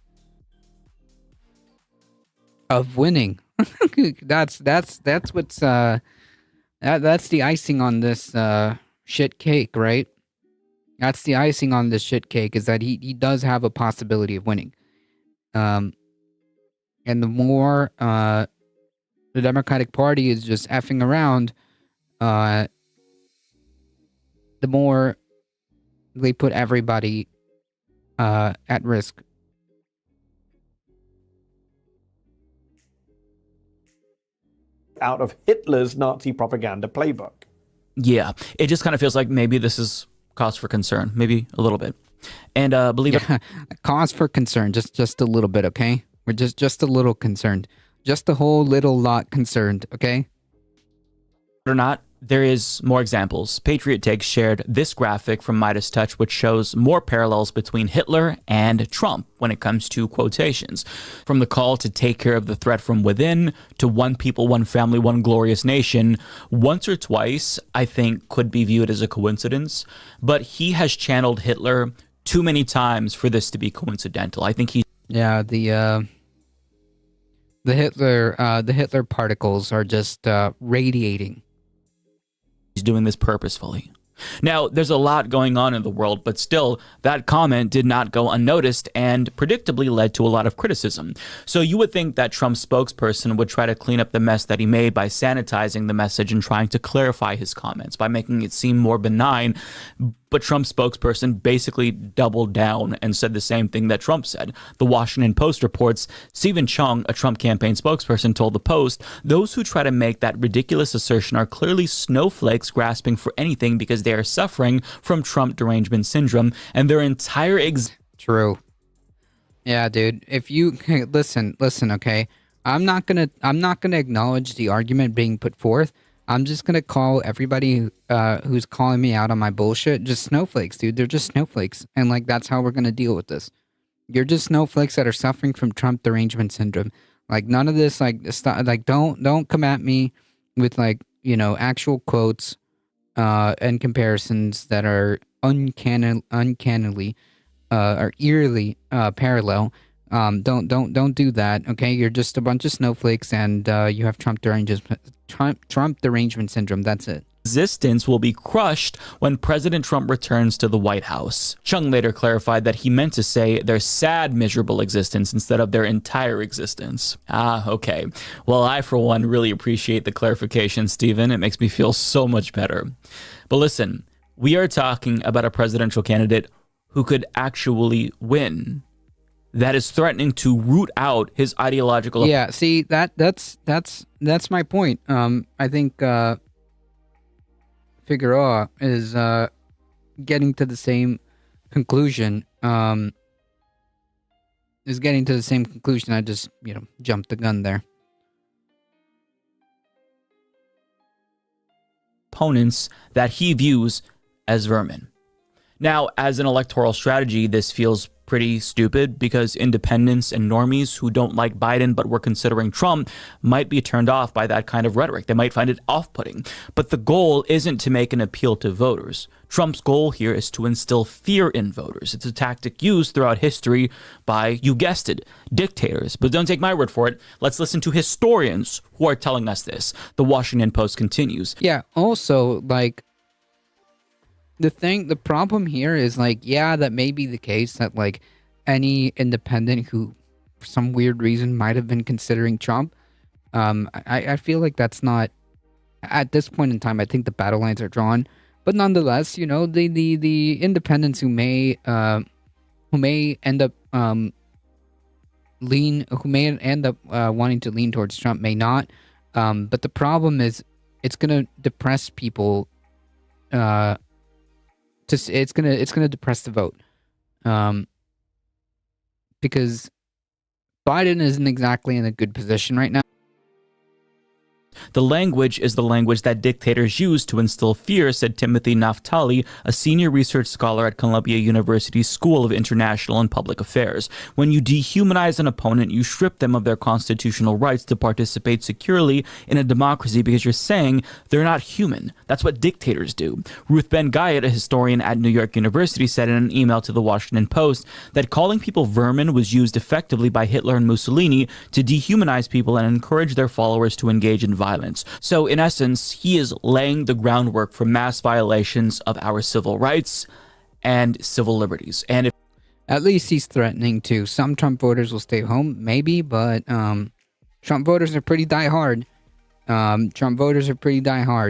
winning. that's what's that's the icing on this shit cake, right? That's the icing on this shit cake, is that he does have a possibility of winning. And the more the Democratic Party is just effing around, the more they put everybody at risk. Out of Hitler's Nazi propaganda playbook. Yeah, it just kind of feels like maybe this is cause for concern, maybe a little bit. And cause for concern, just a little bit, okay? We're just a little concerned, just a whole little lot concerned, okay? Or not, there is more examples. Patriot Takes shared this graphic from Midas Touch, which shows more parallels between Hitler and Trump when it comes to quotations. From the call to take care of the threat from within to one people, one family, one glorious nation, once or twice, I think, could be viewed as a coincidence. But he has channeled Hitler too many times for this to be coincidental. I think he... Yeah, the Hitler particles are just radiating. He's doing this purposefully. Now, there's a lot going on in the world, but still, that comment did not go unnoticed and predictably led to a lot of criticism. So you would think that Trump's spokesperson would try to clean up the mess that he made by sanitizing the message and trying to clarify his comments, by making it seem more benign. But Trump's spokesperson basically doubled down and said the same thing that Trump said. The Washington Post reports Stephen Chung, a Trump campaign spokesperson, told the Post, "Those who try to make that ridiculous assertion are clearly snowflakes grasping for anything because they are suffering from Trump derangement syndrome and their entire True. Yeah, dude. If you listen, okay. I'm not gonna acknowledge the argument being put forth, I'm just gonna call everybody who's calling me out on my bullshit just snowflakes, dude. They're just snowflakes, and like that's how we're gonna deal with this. You're just snowflakes that are suffering from Trump derangement syndrome. Like none of this, like don't come at me with like actual quotes and comparisons that are uncannily or eerily parallel. Don't do that. Okay, you're just a bunch of snowflakes, and you have Trump derangement syndrome. That's it. Existence will be crushed when President Trump returns to the White House. Chung later clarified that he meant to say their sad, miserable existence instead of their entire existence. Okay. Well, I, for one, really appreciate the clarification, Stephen. It makes me feel so much better. But listen, we are talking about a presidential candidate who could actually win. That is threatening to root out his ideological... Yeah, see, that's my point. I think... Figueroa is getting to the same conclusion. I just, jumped the gun there. Opponents that he views as vermin. Now, as an electoral strategy, this feels pretty stupid because independents and normies who don't like Biden but were considering Trump might be turned off by that kind of rhetoric. They might find it off-putting. But the goal isn't to make an appeal to voters. Trump's goal here is to instill fear in voters. It's a tactic used throughout history by, you guessed it, dictators. But don't take my word for it. Let's listen to historians who are telling us this. The Washington Post continues. Yeah, also, like, the problem here is like, yeah, that may be the case that like any independent who for some weird reason might have been considering Trump. I feel like that's not at this point in time. I think the battle lines are drawn, but nonetheless, the independents who may end up wanting to lean towards Trump may not. But the problem is it's gonna depress people. It's gonna depress the vote, because Biden isn't exactly in a good position right now. The language is the language that dictators use to instill fear, said Timothy Naftali, a senior research scholar at Columbia University's School of International and Public Affairs. When you dehumanize an opponent, you strip them of their constitutional rights to participate securely in a democracy because you're saying they're not human. That's what dictators do. Ruth Ben-Ghiat, a historian at New York University, said in an email to the Washington Post that calling people vermin was used effectively by Hitler and Mussolini to dehumanize people and encourage their followers to engage in violence. So, in essence, he is laying the groundwork for mass violations of our civil rights and civil liberties. And if at least he's threatening to. Some Trump voters will stay home, maybe, but Trump voters are pretty diehard.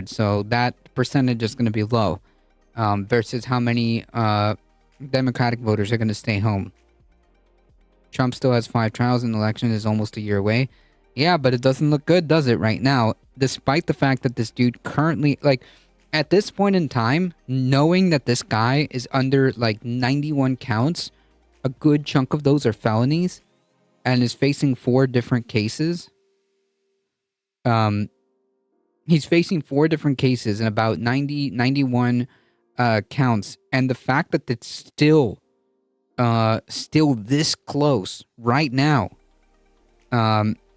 So that percentage is going to be low versus how many Democratic voters are going to stay home. Trump still has 5 trials, and the election is almost a year away. Yeah, but it doesn't look good, does it, right now? Despite the fact that this dude currently, like, at this point in time, knowing that this guy is under, like, 91 counts, a good chunk of those are felonies, and is facing 4 different cases. He's facing 4 different cases and about 91 counts. And the fact that it's still this close right now,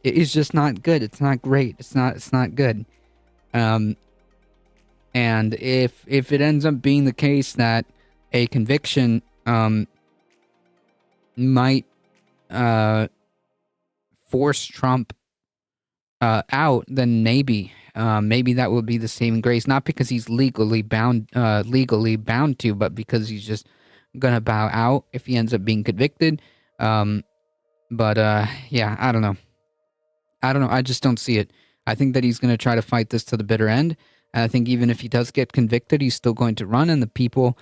it is just not good. It's not great. It's not good. And if it ends up being the case that a conviction might force Trump out, then maybe that will be the saving grace. Not because he's legally bound to, but because he's just gonna bow out if he ends up being convicted. Yeah, I don't know. I just don't see it. I think that he's going to try to fight this to the bitter end. And I think even if he does get convicted, he's still going to run. And the people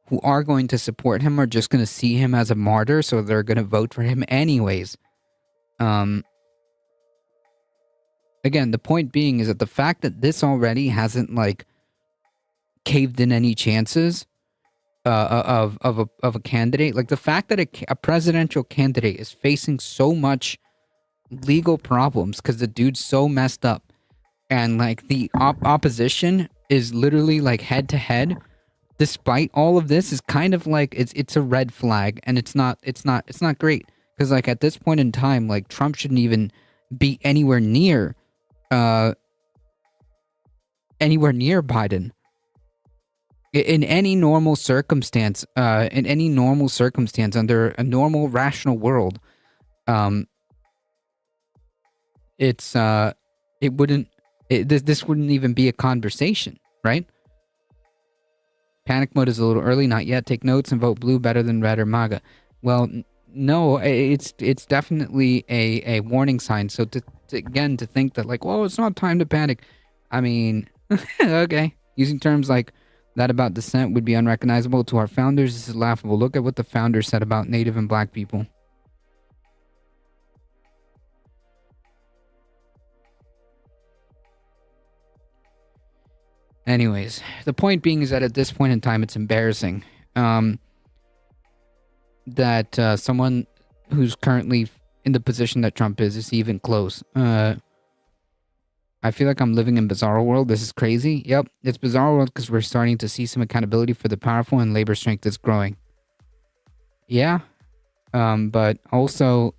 who are going to support him are just going to see him as a martyr. So they're going to vote for him anyways. Again, the point being is that the fact that this already hasn't like caved in any chances of a candidate, like the fact that a presidential candidate is facing so much legal problems because the dude's so messed up, and like the opposition is literally like head to head, despite all of this, is kind of like it's a red flag, and it's not great, because like at this point in time, like Trump shouldn't even be anywhere near Biden. In any normal circumstance, under a normal rational world, this wouldn't even be a conversation, right? Panic mode is a little early, not yet. Take notes and vote blue, better than red or MAGA. Well, no, it's definitely a warning sign. So to think that like, well, it's not time to panic. I mean, okay, using terms like that about dissent would be unrecognizable to our founders. This is laughable. Look at what the founders said about Native and Black people. Anyways, the point being is that at this point in time, it's embarrassing that someone who's currently in the position that Trump is even close. I feel like I'm living in Bizarro World. This is crazy. Yep, it's Bizarro World because we're starting to see some accountability for the powerful and labor strength is growing. Yeah, but also,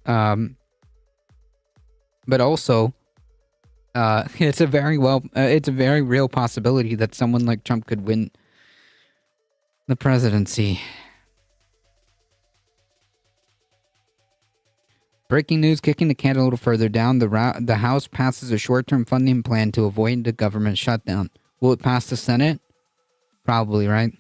it's a very real possibility that someone like Trump could win the presidency. Breaking news, kicking the can a little further down, the House passes a short-term funding plan to avoid the government shutdown. Will it pass the Senate? Probably, right?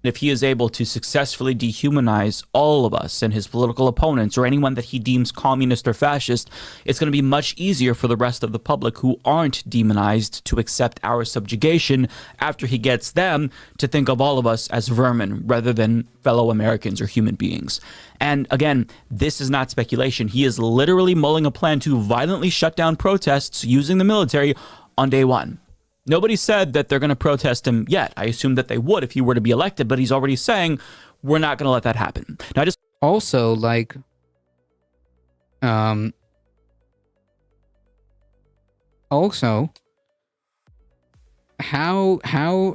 If he is able to successfully dehumanize all of us and his political opponents or anyone that he deems communist or fascist, it's going to be much easier for the rest of the public who aren't demonized to accept our subjugation after he gets them to think of all of us as vermin rather than fellow Americans or human beings. And again, this is not speculation. He is literally mulling a plan to violently shut down protests using the military on day one. Nobody said that they're going to protest him yet. I assume that they would if he were to be elected, but he's already saying we're not going to let that happen. Now, just also like, how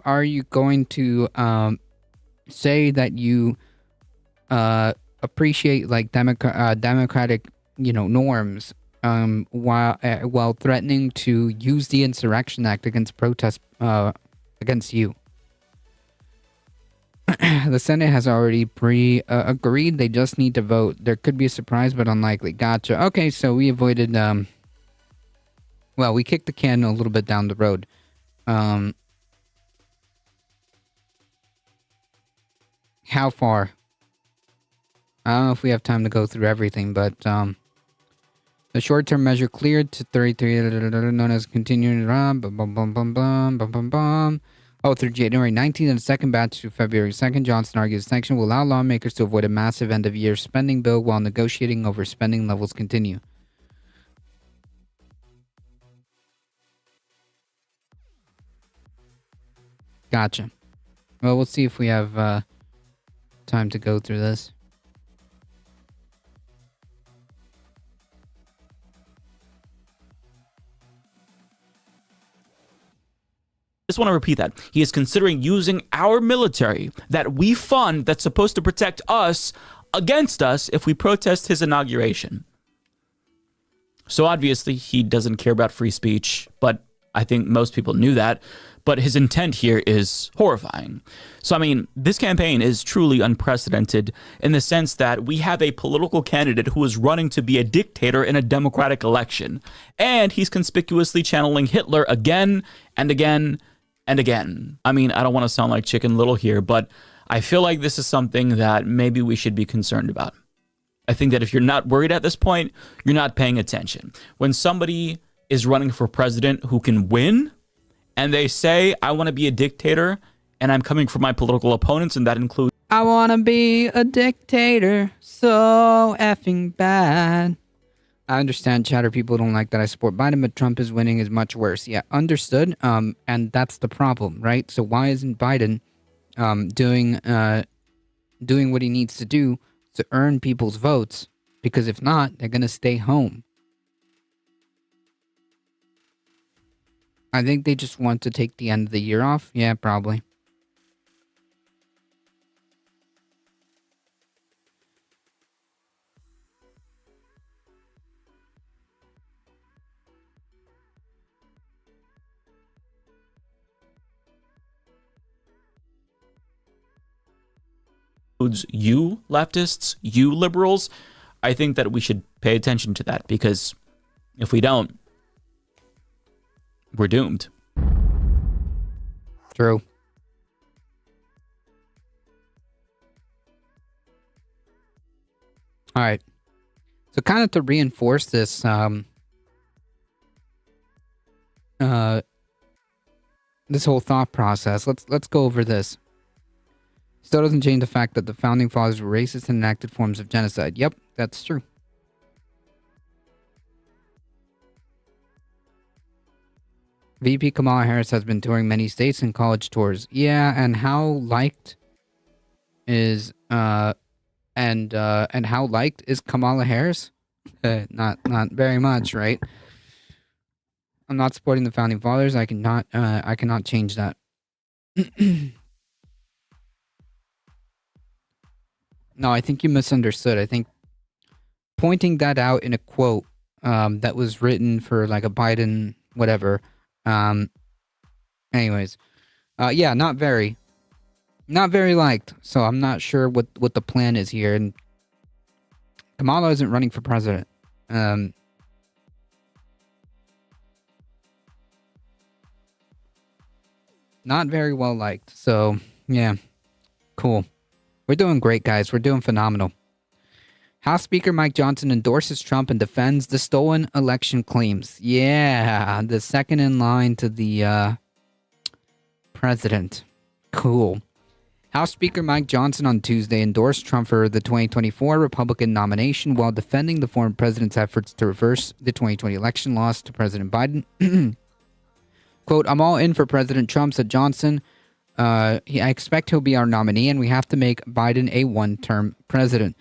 are you going to say that you appreciate like democratic norms while threatening to use the Insurrection Act against protest against you? The Senate has already agreed. They just need to vote. There could be a surprise, but unlikely. Gotcha. Okay, so we avoided. We kicked the can a little bit down the road. How far? I don't know if we have time to go through everything, but the short-term measure cleared to 33, known as continuing through January 19th, and the second batch to February 2nd. Johnson argues the section will allow lawmakers to avoid a massive end-of-year spending bill while negotiating over spending levels continue. Gotcha. Well, we'll see if we have time to go through this. just want to repeat that. He is considering using our military that we fund that's supposed to protect us against us if we protest his inauguration. So obviously he doesn't care about free speech, but I think most people knew that. But his intent here is horrifying. So, I mean, this campaign is truly unprecedented in the sense that we have a political candidate who is running to be a dictator in a democratic election. And he's conspicuously channeling Hitler again and again and again. I mean, I don't want to sound like Chicken Little here, but I feel like this is something that maybe we should be concerned about. I think that if you're not worried at this point, you're not paying attention. When somebody is running for president who can win, and they say, I want to be a dictator, and I'm coming for my political opponents, and that includes... I want to be a dictator, so effing bad. I understand chatter people don't like that I support Biden, but Trump is winning is much worse. Yeah, understood. And that's the problem, right? So why isn't Biden doing what he needs to do to earn people's votes Because if not, they're going to stay home. I think they just want to take the end of the year off. Yeah, probably. You leftists, you liberals, I think that we should pay attention to that, because if we don't, we're doomed. True. All right. So kind of to reinforce this, this whole thought process, let's go over this. Still doesn't change the fact that the founding fathers were racist and enacted forms of genocide. Yep, that's true. VP Kamala Harris has been touring many states and college tours. Yeah, and how liked is how liked is Kamala Harris? Not very much, right? I'm not supporting the founding fathers. I cannot change that. No, I think you misunderstood. I think pointing that out in a quote that was written for like a Biden whatever. Anyways, yeah, not very liked. So I'm not sure what the plan is here. And Kamala isn't running for president. Not very well liked. So yeah, cool. We're doing great, guys. We're doing phenomenal. House Speaker Mike Johnson endorses Trump and defends the stolen election claims. Yeah, the second in line to the president. Cool. House Speaker Mike Johnson on Tuesday endorsed Trump for the 2024 Republican nomination while defending the former president's efforts to reverse the 2020 election loss to President Biden. Quote, "I'm all in for President Trump," said Johnson. I expect he'll be our nominee, and we have to make Biden a one-term president.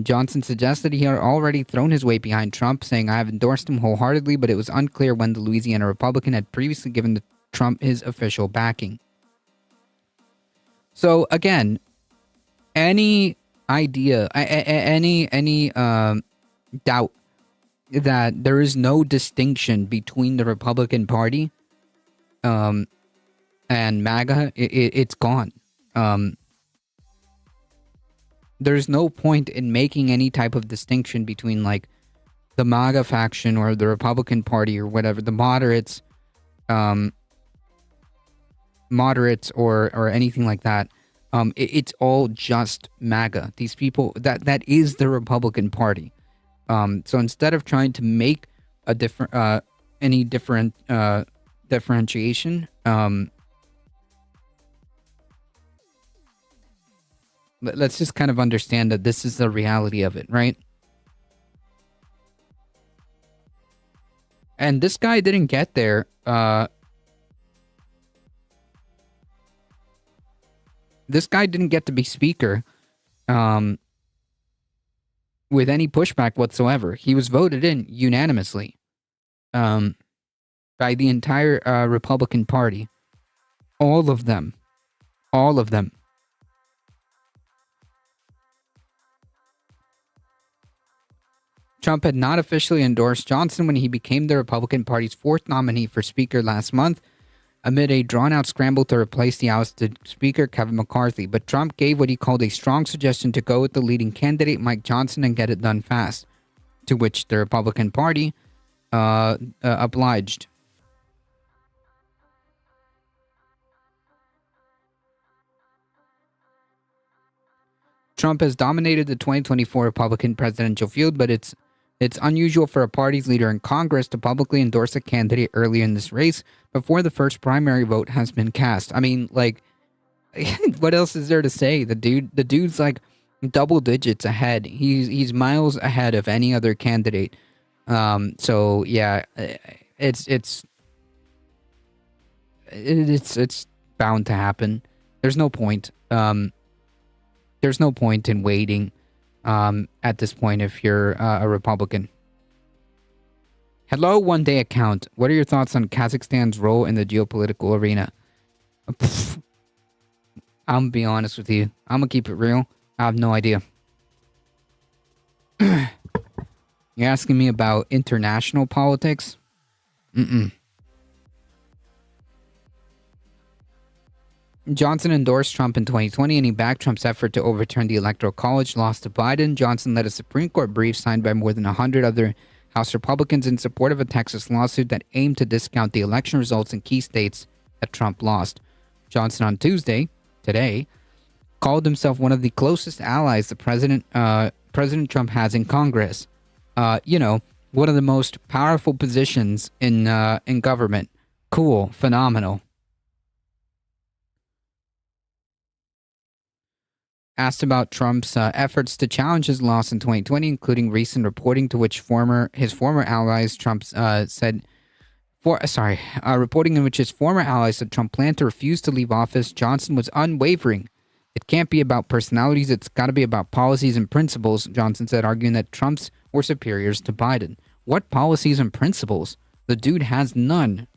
Johnson suggested he had already thrown his weight behind Trump, saying, "I have endorsed him wholeheartedly, but it was unclear when the Louisiana Republican had previously given Trump his official backing." So again, any idea, any doubt that there is no distinction between the Republican Party and MAGA, it's gone. There's no point in making any type of distinction between like the MAGA faction or the Republican Party or whatever, the moderates or anything like that. It's all just MAGA. These people, that is the Republican Party. So instead of trying to make a different any different differentiation, let's just kind of understand that this is the reality of it, right? And this guy didn't get there. This guy didn't get to be speaker with any pushback whatsoever. He was voted in unanimously by the entire Republican Party. All of them. All of them. Trump had not officially endorsed Johnson when he became the Republican Party's fourth nominee for Speaker last month, amid a drawn-out scramble to replace the ousted Speaker Kevin McCarthy. But Trump gave what he called a strong suggestion to go with the leading candidate, Mike Johnson, and get it done fast, to which the Republican Party obliged. Trump has dominated the 2024 Republican presidential field, but it's unusual for a party's leader in Congress to publicly endorse a candidate early in this race before the first primary vote has been cast. I mean, like, what else is there to say? The dude's like double digits ahead. He's miles ahead of any other candidate. So yeah, it's bound to happen. There's no point. There's no point in waiting at this point if you're a Republican. Hello, One Day Account. What are your thoughts on Kazakhstan's role in the geopolitical arena? I'm gonna be honest with you. I'm gonna keep it real. I have no idea. You're asking me about international politics? Johnson endorsed Trump in 2020 and he backed Trump's effort to overturn the Electoral College loss to Biden. Johnson led a Supreme Court brief signed by more than 100 other House Republicans in support of a Texas lawsuit that aimed to discount the election results in key states that Trump lost. Johnson on Tuesday, today, called himself one of the closest allies the President Trump has in Congress. One of the most powerful positions in government. Cool, phenomenal. Asked about Trump's efforts to challenge his loss in 2020, including recent reporting to which his former allies Trump reporting in which his former allies said Trump planned to refuse to leave office, Johnson was unwavering. It can't be about personalities, it's got to be about policies and principles, Johnson said, arguing that Trump's were superiors to Biden. What policies and principles? The dude has none.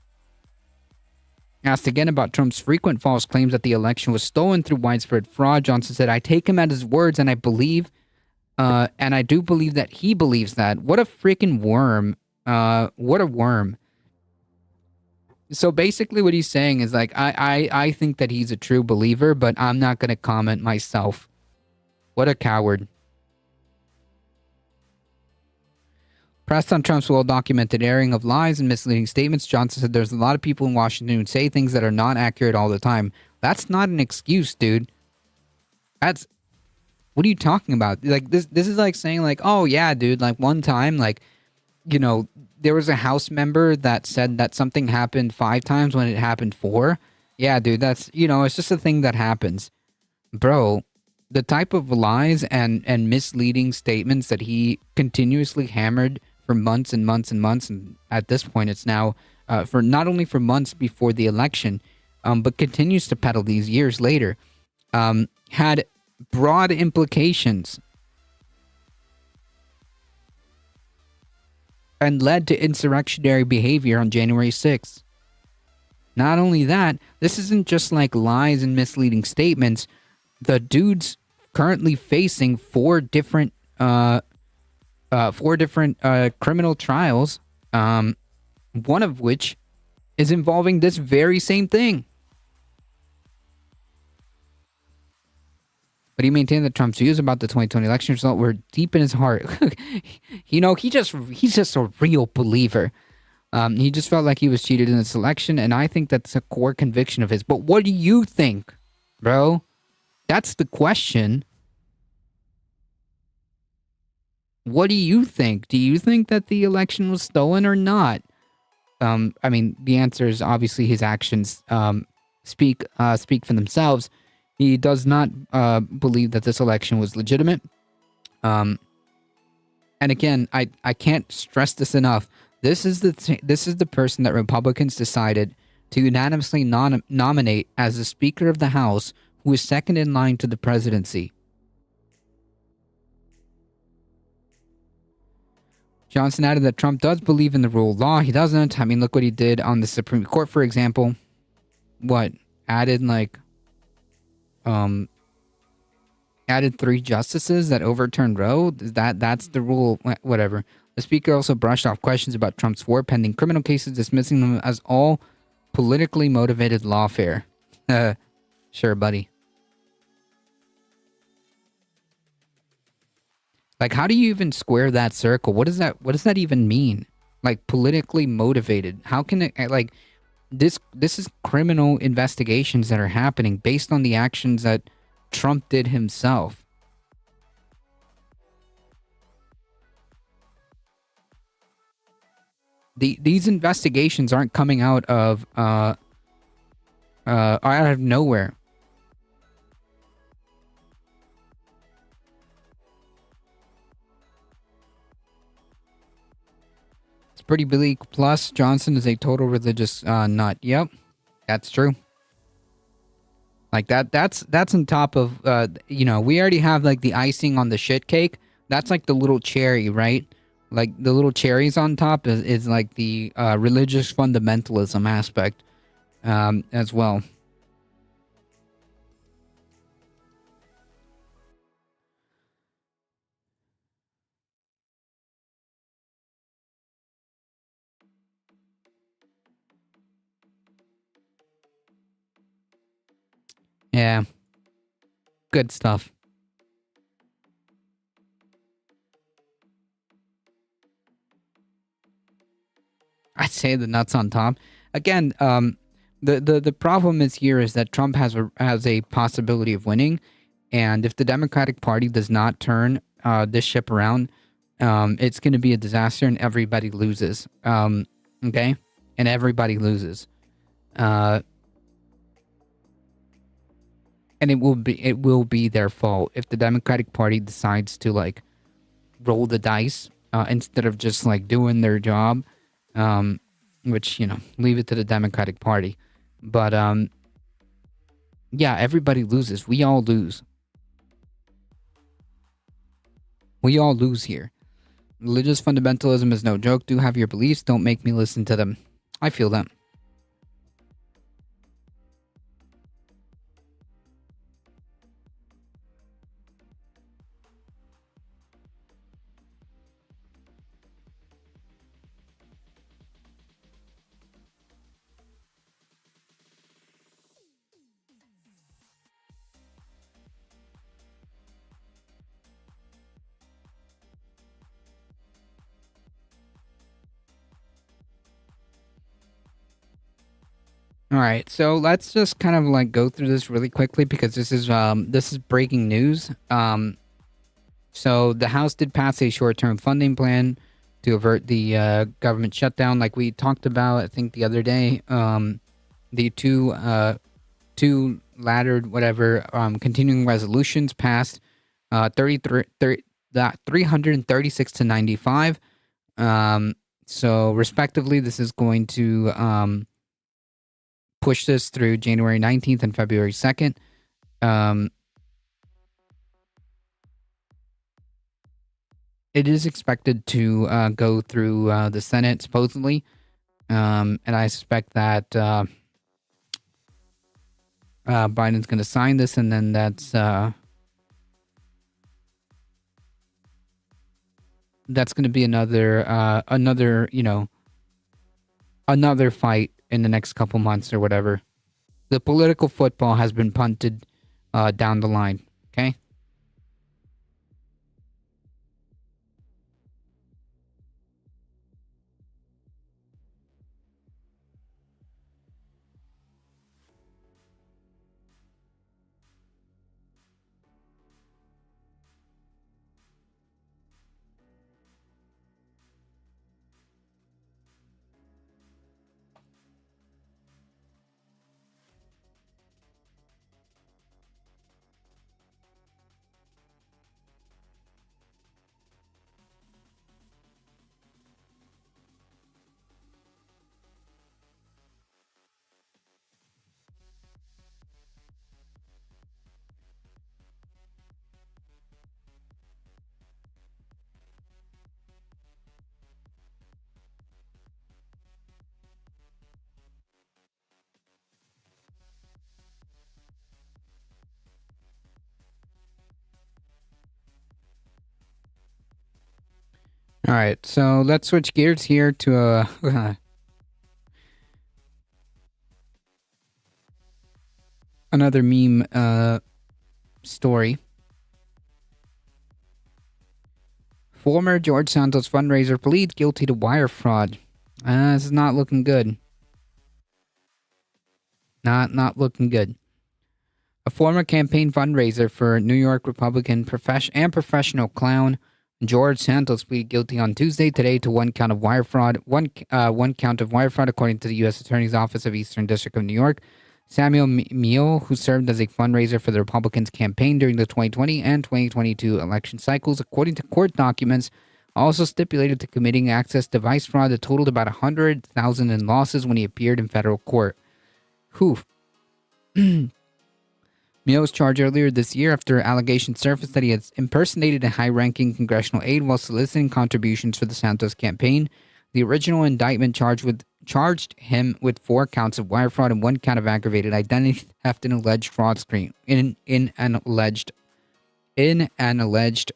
Asked again about Trump's frequent false claims that the election was stolen through widespread fraud, Johnson said, I take him at his words and I do believe that he believes that. What a freaking worm. What a worm. So basically what he's saying is like, I think that he's a true believer, but I'm not going to comment myself. What a coward. Pressed on Trump's well-documented airing of lies and misleading statements, Johnson said there's a lot of people in Washington who say things that are not accurate all the time. That's not an excuse, dude. What are you talking about? Like, this is like saying like, oh yeah, dude, like one time, like, there was a House member that said that something happened 5 times when it happened 4. Yeah, dude, that's, it's just a thing that happens. Bro, the type of lies and misleading statements that he continuously hammered for months and months and months, and at this point it's now for not only for months before the election, but continues to peddle these years later, had broad implications and led to insurrectionary behavior on January 6th. Not only that, this isn't just like lies and misleading statements. The dude's currently facing 4 different criminal trials, one of which is involving this very same thing. But he maintained that Trump's views about the 2020 election result were deep in his heart. He's just a real believer. He just felt like he was cheated in this election, and I think that's a core conviction of his. But what do you think, bro? That's the question. What do you think? Do you think that the election was stolen or not? The answer is obviously his actions speak for themselves. He does not believe that this election was legitimate. And again, I can't stress this enough. This is the person that Republicans decided to unanimously nominate as the Speaker of the House, who is second in line to the presidency. Johnson added that Trump does believe in the rule of law. He doesn't. Look what he did on the Supreme Court, for example. Added 3 justices that overturned Roe? That's the rule, whatever. The Speaker also brushed off questions about Trump's 4 pending criminal cases, dismissing them as all politically motivated lawfare. Sure, buddy. Like, how do you even square that circle? What does that even mean? Like, politically motivated. How can it, like, this is criminal investigations that are happening based on the actions that Trump did himself. These investigations aren't coming out of nowhere. It's pretty bleak. Plus, Johnson is a total religious nut. Yep, that's true. Like that's on top of we already have like the icing on the shit cake. That's like the little cherry, right? Like the little cherries on top is like the religious fundamentalism aspect as well. Yeah. Good stuff. I'd say the nuts on top. Again, the problem is that Trump has a possibility of winning, and if the Democratic Party does not turn this ship around, it's going to be a disaster, and everybody loses. Okay, and everybody loses. And it will be their fault if the Democratic Party decides to like roll the dice instead of just like doing their job, which leave it to the Democratic Party. But yeah, everybody loses. We all lose. We all lose here. Religious fundamentalism is no joke. Do have your beliefs. Don't make me listen to them. I feel that. All right, so let's just kind of like go through this really quickly because this is breaking news. So the House did pass a short-term funding plan to avert the government shutdown, like we talked about, I think the other day. The two laddered continuing resolutions passed 336 to 95. So respectively, this is going to push this through January 19th and February 2nd. It is expected to go through the Senate, supposedly. And I suspect that Biden's going to sign this, and then that's going to be another fight in the next couple months or whatever. The political football has been punted down the line, okay? All right, so let's switch gears here to another meme story. Former George Santos fundraiser pleads guilty to wire fraud. This is not looking good. Not looking good. A former campaign fundraiser for New York Republican professional clown George Santos pleaded guilty on Tuesday today to one count of wire fraud. One count of wire fraud, according to the U.S. Attorney's Office of Eastern District of New York. Samuel Mio, who served as a fundraiser for the Republicans' campaign during the 2020 and 2022 election cycles, according to court documents, also stipulated to committing access device fraud that totaled about $100,000 in losses when he appeared in federal court. Whew. Mio was charged earlier this year after allegations surfaced that he had impersonated a high-ranking congressional aide while soliciting contributions for the Santos campaign. The original indictment charged him with 4 counts of wire fraud and 1 count of aggravated identity theft and alleged fraud scheme in an alleged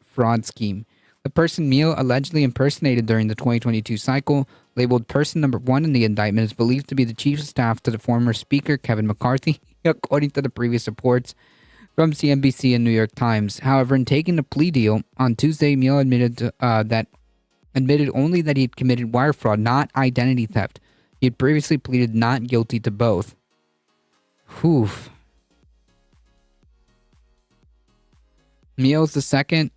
fraud scheme. The person Mio allegedly impersonated during the 2022 cycle, labeled person number 1 in the indictment, is believed to be the chief of staff to the former Speaker Kevin McCarthy, according to the previous reports from CNBC and New York Times. However, in taking the plea deal on Tuesday, Mio admitted only that he had committed wire fraud, not identity theft. He had previously pleaded not guilty to both. Oof. Mio's the second.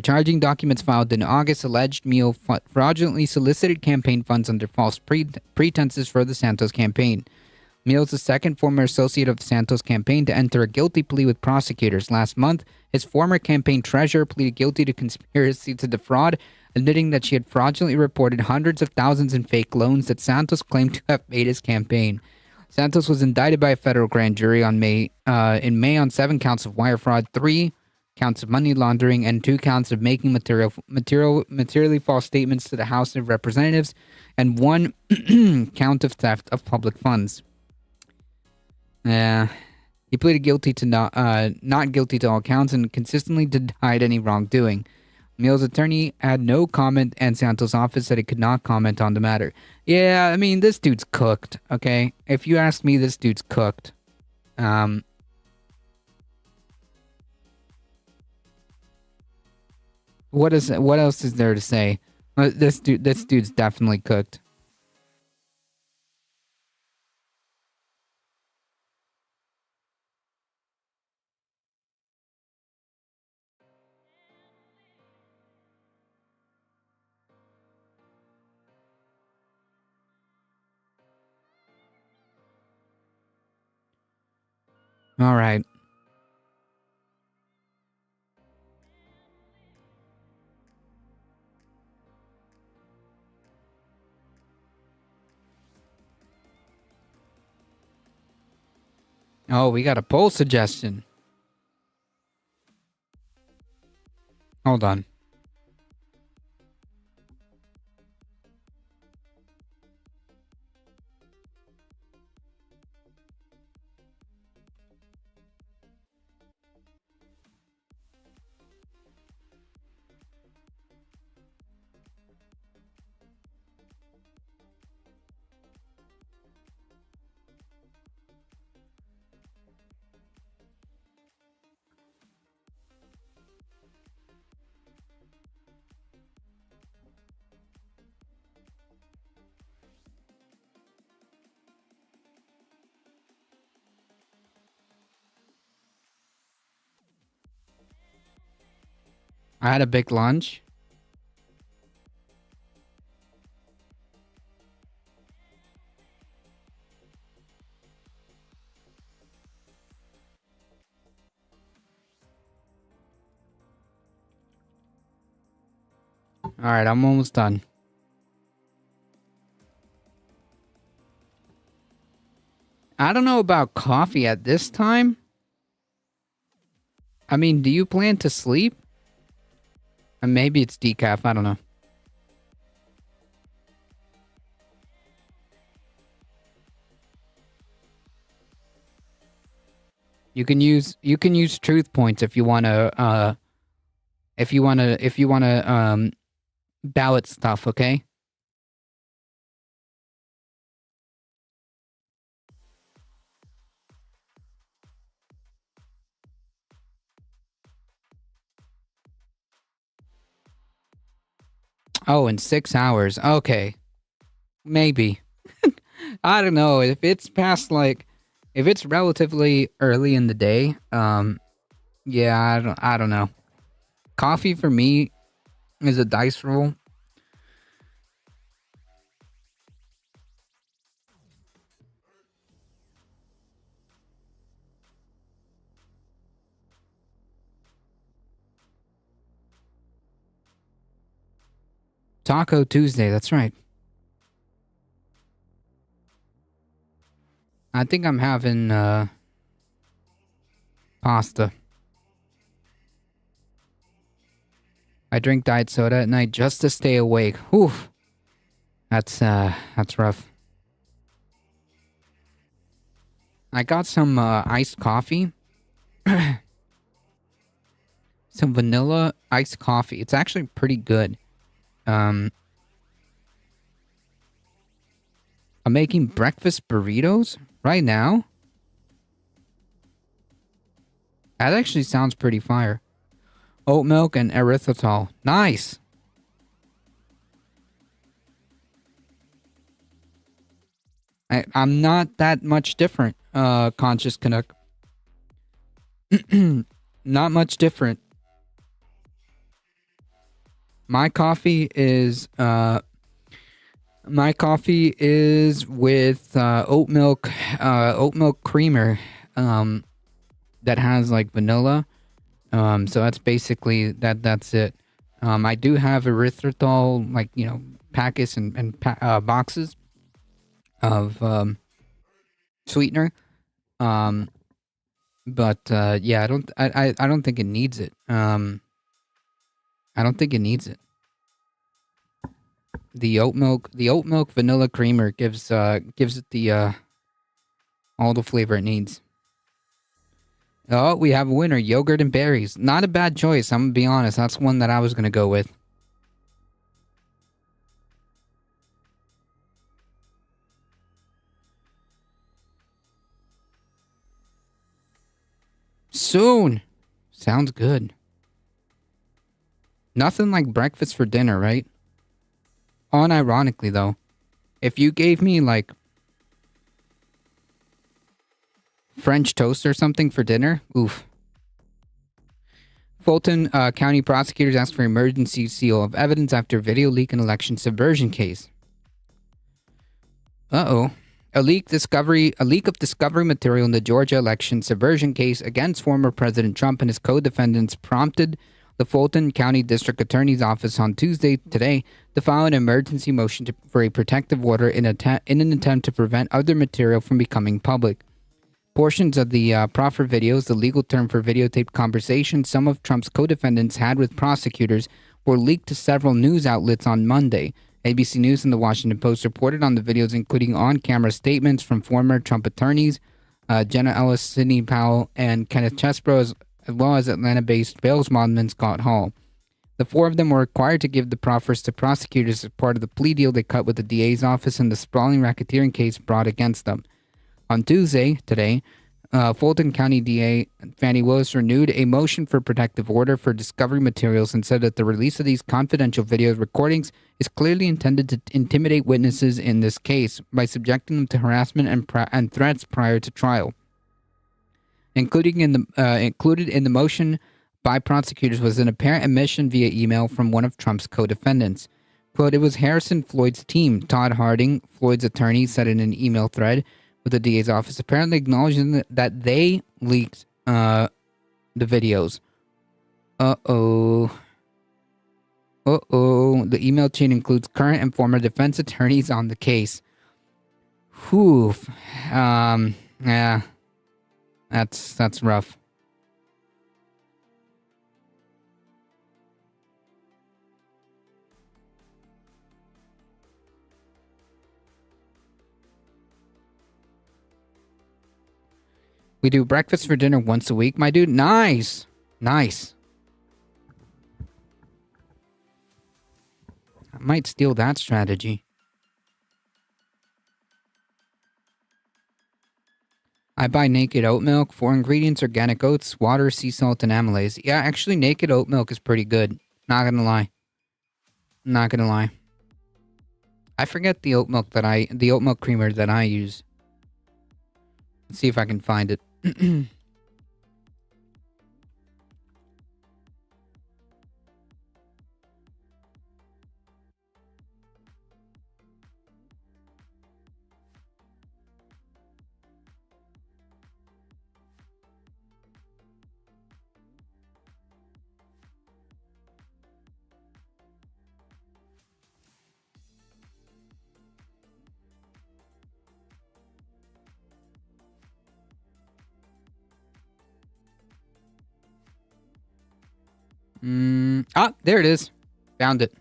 Charging documents filed in August alleged Mio fraudulently solicited campaign funds under false pretenses for the Santos campaign. Mio is the second former associate of the Santos campaign to enter a guilty plea with prosecutors. Last month, his former campaign treasurer pleaded guilty to conspiracy to defraud, admitting that she had fraudulently reported hundreds of thousands in fake loans that Santos claimed to have made his campaign. Santos was indicted by a federal grand jury in May on 7 counts of wire fraud, 3 counts of money laundering, and 2 counts of making materially false statements to the House of Representatives, and 1 count of theft of public funds. He pleaded guilty to not guilty to all counts and consistently denied any wrongdoing. Mio's attorney had no comment, and Santos' office said it could not comment on the matter. Yeah, I mean, this dude's cooked, okay? If you ask me, this dude's cooked. What else is there to say? This dude's definitely cooked. All right. Oh, we got a poll suggestion. Hold on. I had a big lunch. All right, I'm almost done. I don't know about coffee at this time. I mean, do you plan to sleep? And maybe it's decaf, I don't know. You can use truth points if you want to ballot stuff, okay? Oh, in 6 hours. Okay. Maybe. I don't know. If it's past, like, if it's relatively early in the day, yeah, I don't know. Coffee for me is a dice roll. Taco Tuesday, that's right. I think I'm having Pasta. I drink diet soda at night just to stay awake. Whew. That's rough. I got some iced coffee. Some vanilla iced coffee. It's actually pretty good. I'm making breakfast burritos right now. That actually sounds pretty fire. Oat milk and erythritol. Nice. I'm not that much different, Conscious Canuck. Not much different. My coffee is with oat milk creamer that has like vanilla. So that's basically that's it. I do have erythritol, like, you know, packets and boxes of sweetener. But yeah, I don't think it needs it. I don't think it needs it. The oat milk vanilla creamer gives it the all the flavor it needs. Oh, we have a winner, yogurt and berries. Not a bad choice, I'm gonna be honest. That's one that I was gonna go with. Soon. Sounds good. Nothing like breakfast for dinner, right? Unironically, though, if you gave me, like, French toast or something for dinner, oof. Fulton County prosecutors asked for emergency seal of evidence after video leak in election subversion case. Uh-oh. A leak of discovery material in the Georgia election subversion case against former President Trump and his co-defendants prompted the Fulton County District Attorney's Office on Tuesday today to file an emergency motion for a protective order in an attempt to prevent other material from becoming public. Portions of the proffered videos, the legal term for videotaped conversations some of Trump's co-defendants had with prosecutors, were leaked to several news outlets on Monday. ABC News and The Washington Post reported on the videos, including on-camera statements from former Trump attorneys, Jenna Ellis, Sidney Powell, and Kenneth Chesebro, as well as Atlanta-based bail bondsman Scott Hall. The four of them were required to give the proffers to prosecutors as part of the plea deal they cut with the DA's office in the sprawling racketeering case brought against them. On Tuesday, today, Fulton County DA Fani Willis renewed a motion for protective order for discovery materials and said that the release of these confidential video recordings is clearly intended to intimidate witnesses in this case by subjecting them to harassment and threats prior to trial. Included in the motion by prosecutors was an apparent admission via email from one of Trump's co-defendants. Quote, it was Harrison Floyd's team, Todd Harding, Floyd's attorney, said in an email thread with the DA's office, apparently acknowledging that they leaked the videos. Uh-oh. The email chain includes current and former defense attorneys on the case. Whew. Yeah. That's rough. We do breakfast for dinner once a week, my dude. Nice. Nice. I might steal that strategy. I buy naked oat milk. 4 ingredients: organic oats, water, sea salt, and amylase. Yeah, actually, naked oat milk is pretty good. Not gonna lie. Not gonna lie. I forget the oat milk creamer that I use. Let's see if I can find it. There it is. Found it.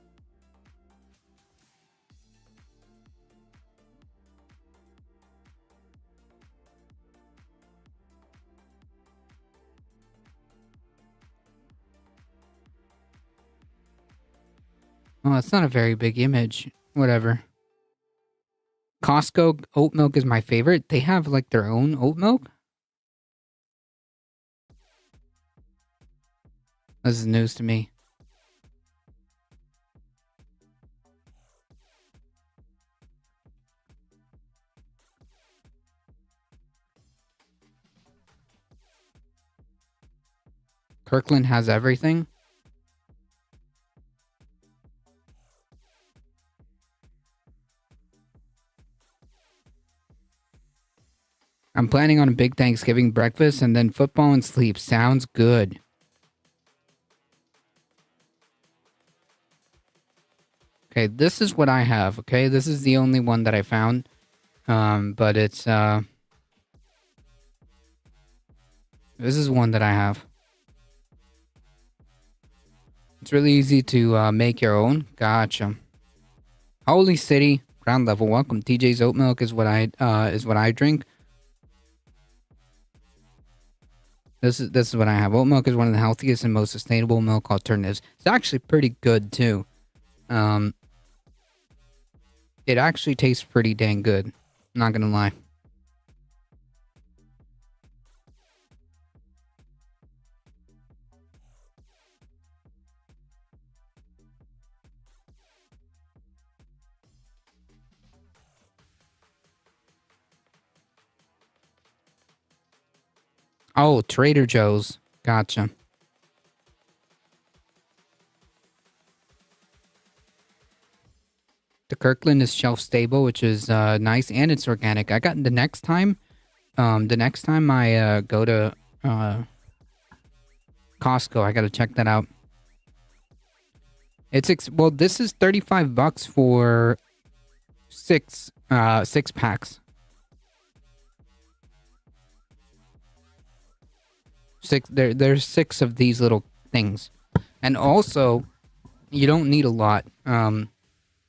Oh, it's not a very big image. Whatever. Costco oat milk is my favorite. They have like their own oat milk? This is news to me. Kirkland has everything? I'm planning on a big Thanksgiving breakfast and then football and sleep. Sounds good. Okay, this is what I have, okay? This is the only one that I found. But it's, this is one that I have. It's really easy to make your own. Gotcha. Holy City, ground level. Welcome. TJ's oat milk is what I drink. This is what I have. Oat milk is one of the healthiest and most sustainable milk alternatives. It's actually pretty good too. It actually tastes pretty dang good. I'm not gonna lie. Oh, Trader Joe's. Gotcha. The Kirkland is shelf stable, which is nice, and it's organic. I got the next time I go to Costco, I gotta check that out. Well, this is $35 for six packs. There's 6 of these little things, and also you don't need a lot.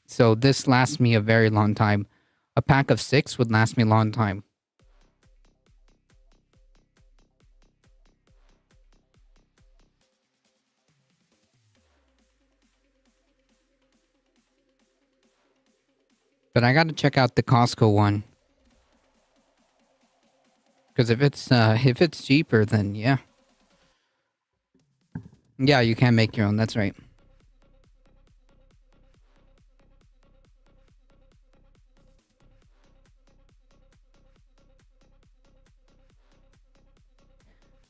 So this lasts me a very long time. A pack of 6 would last me a long time. But I gotta check out the Costco one. Because if it's cheaper, then yeah. Yeah, you can make your own, that's right.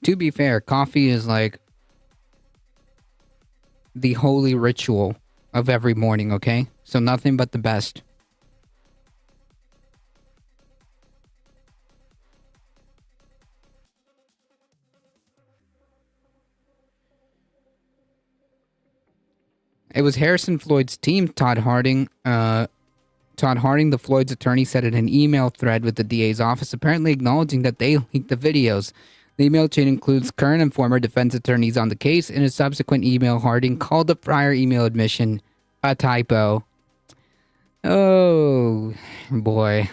To be fair, coffee is like the holy ritual of every morning, okay? So nothing but the best. It was Harrison Floyd's team, Todd Harding. Todd Harding, the Floyd's attorney, said in an email thread with the DA's office, apparently acknowledging that they leaked the videos. The email chain includes current and former defense attorneys on the case. In a subsequent email, Harding called the prior email admission a typo. Oh, boy.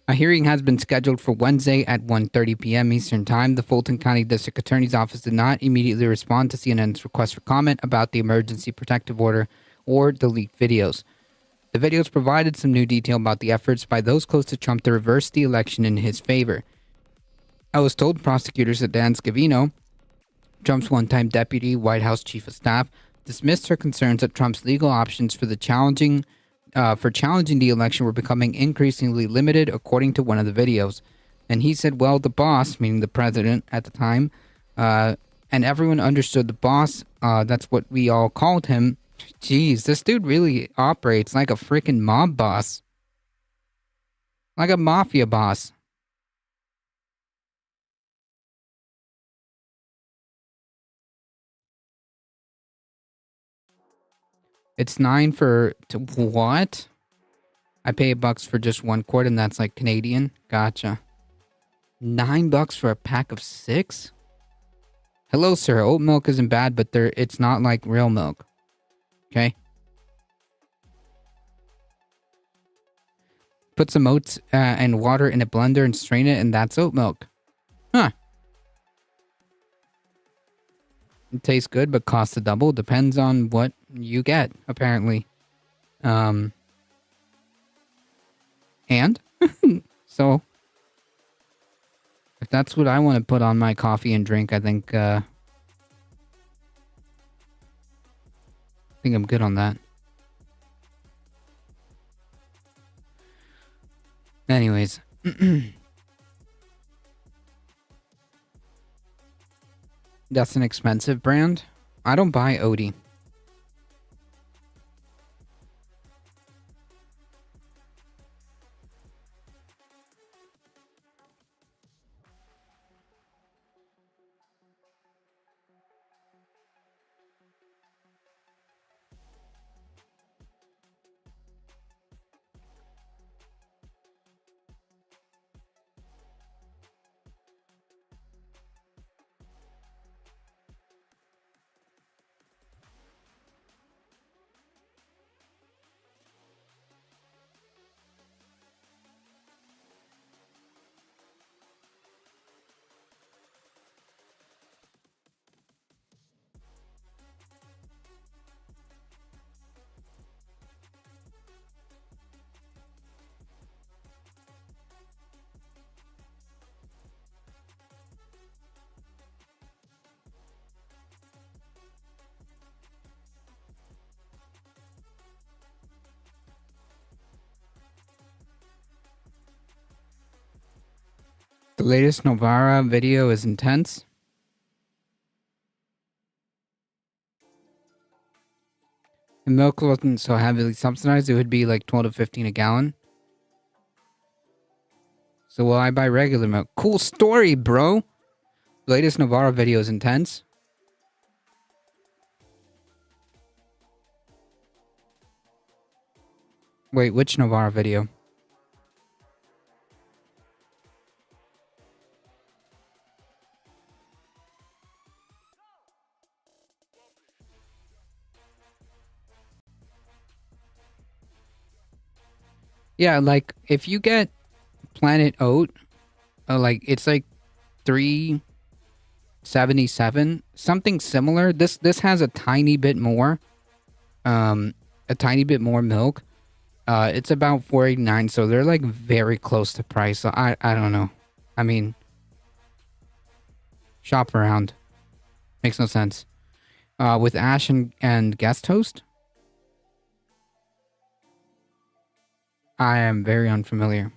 A hearing has been scheduled for Wednesday at 1:30 p.m. Eastern Time. The Fulton County District Attorney's Office did not immediately respond to CNN's request for comment about the emergency protective order or the leaked videos. The videos provided some new detail about the efforts by those close to Trump to reverse the election in his favor. I was told prosecutors that Dan Scavino, Trump's one-time deputy White House chief of staff, dismissed her concerns that Trump's legal options for challenging the election were becoming increasingly limited, according to one of the videos. And he said, well, the boss, meaning the president at the time, and everyone understood the boss, that's what we all called him. Jeez, this dude really operates like a freaking mob boss. Like a mafia boss. It's $9 what? I pay $1 for just 1 quart, and that's like Canadian. Gotcha. $9 for a pack of 6? Hello, sir. Oat milk isn't bad, but it's not like real milk. Okay? Put some oats and water in a blender and strain it, and that's oat milk. Huh. It tastes good, but costs double. Depends on what you get, apparently. And? So, if that's what I want to put on my coffee and drink, I think I'm good on that. Anyways. That's an expensive brand. I don't buy Odie. The latest Novara video is intense. If milk wasn't so heavily subsidized, it would be like 12 to 15 a gallon. So will I buy regular milk? Cool story, bro. The latest Novara video is intense. Wait, which Novara video? Yeah, like, if you get Planet Oat, like, it's like 377, something similar. This has a tiny bit more, milk. It's about $4.89, so they're, like, very close to price. So I don't know. I mean, shop around. Makes no sense. With Ash and Guest Host? I am very unfamiliar.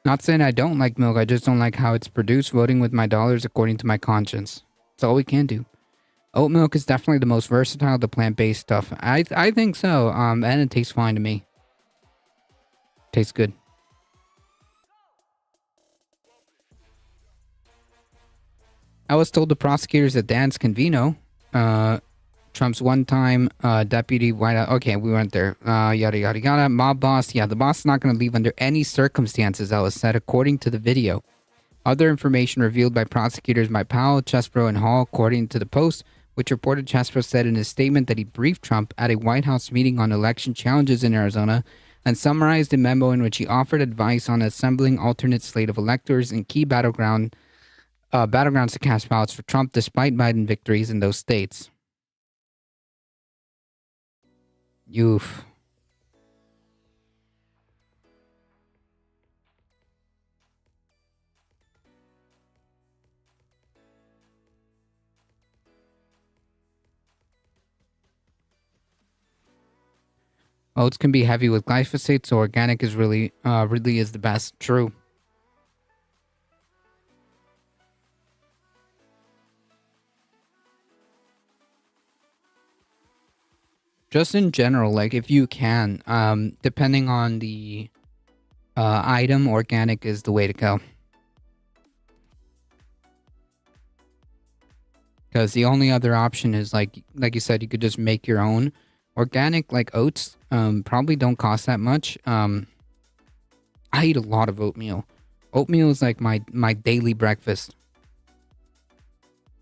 Not saying I don't like milk, I just don't like how it's produced, voting with my dollars according to my conscience. That's all we can do. Oat milk is definitely the most versatile of the plant-based stuff. I think so, and it tastes fine to me. Tastes good. I was told the prosecutors at Dan Scavino, Trump's one-time deputy White House. Okay, we went there. Yada, yada, yada. Mob boss. Yeah, the boss is not going to leave under any circumstances, Ellis said, according to the video. Other information revealed by prosecutors by Powell, Chesbro, and Hall, according to the Post, which reported Chesbro said in his statement that he briefed Trump at a White House meeting on election challenges in Arizona and summarized a memo in which he offered advice on assembling alternate slate of electors in key battlegrounds to cast ballots for Trump despite Biden victories in those states. Oof. Oats can be heavy with glyphosate, so organic is really is the best. True. Just in general, like if you can, depending on the item, organic is the way to go. Because the only other option is like you said, you could just make your own organic, like oats. Probably don't cost that much. I eat a lot of oatmeal. Oatmeal is like my daily breakfast.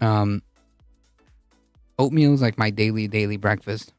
Oatmeal is like my daily breakfast.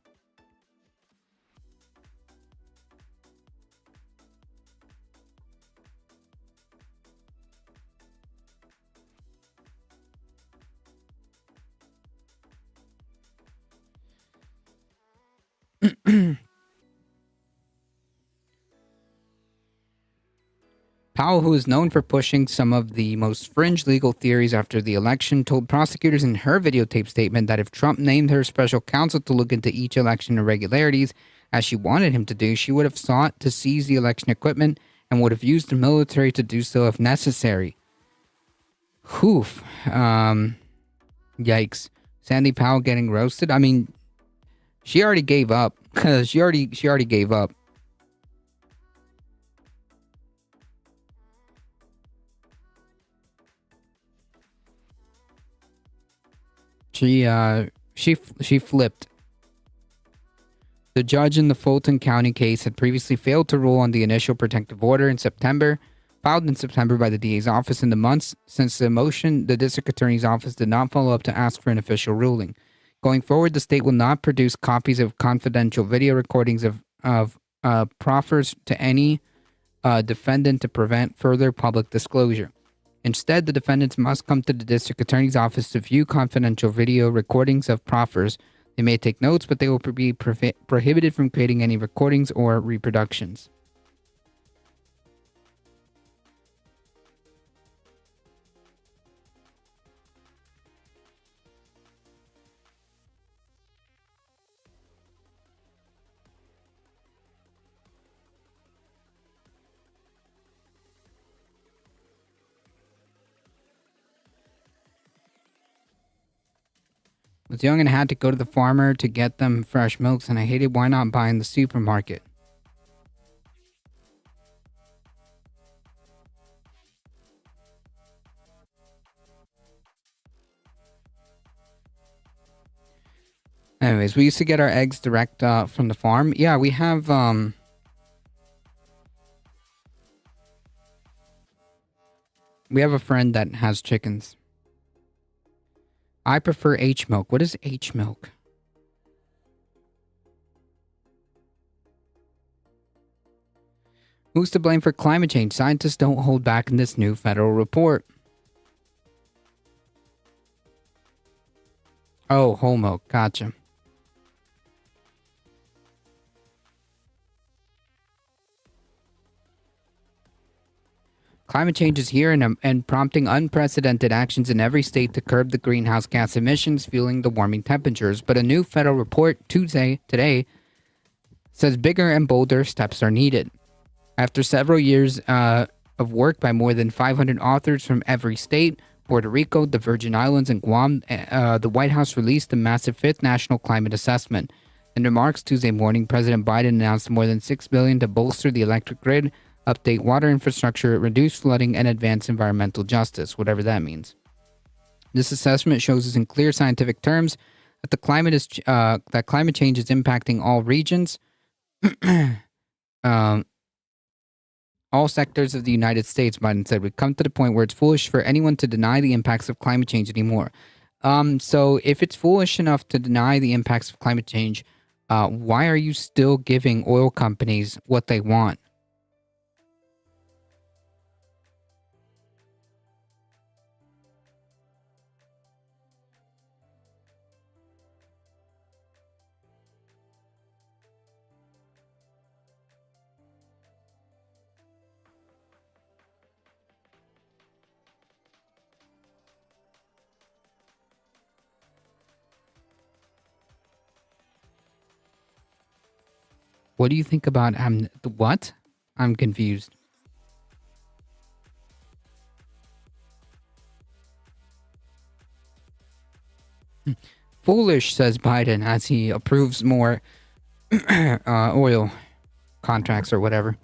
Powell, who is known for pushing some of the most fringe legal theories after the election, told prosecutors in her videotape statement that if Trump named her special counsel to look into each election irregularities, as she wanted him to do, she would have sought to seize the election equipment and would have used the military to do so if necessary. Oof. Yikes. Sandy Powell getting roasted? I mean, she already gave up. she already gave up. She flipped. The judge in the Fulton County case had previously failed to rule on the initial protective order in September, filed in September by the DA's office. In the months since the motion, the district attorney's office did not follow up to ask for an official ruling. Going forward, the state will not produce copies of confidential video recordings of proffers to any defendant to prevent further public disclosure. Instead, the defendants must come to the district attorney's office to view confidential video recordings of proffers. They may take notes, but they will be prohibited from creating any recordings or reproductions. I was young and had to go to the farmer to get them fresh milks, and I hated why not buy in the supermarket. Anyways, we used to get our eggs direct from the farm. Yeah, we have a friend that has chickens. I prefer H milk. What is H milk? Who's to blame for climate change? Scientists don't hold back in this new federal report. Oh, whole milk. Gotcha. Climate change is here and prompting unprecedented actions in every state to curb the greenhouse gas emissions fueling the warming temperatures. But a new federal report today says bigger and bolder steps are needed. After several years of work by more than 500 authors from every state, Puerto Rico, the Virgin Islands, and Guam, the White House released the massive fifth national climate assessment. In remarks Tuesday morning, President Biden announced more than $6 billion to bolster the electric grid, update water infrastructure, reduce flooding, and advance environmental justice, whatever that means. This assessment shows us in clear scientific terms that climate change is impacting all regions, all sectors of the United States. Biden said, "We've come to the point where it's foolish for anyone to deny the impacts of climate change anymore." So if it's foolish enough to deny the impacts of climate change, why are you still giving oil companies what they want? What do you think about what? I'm confused. Foolish, says Biden, as he approves more oil contracts or whatever.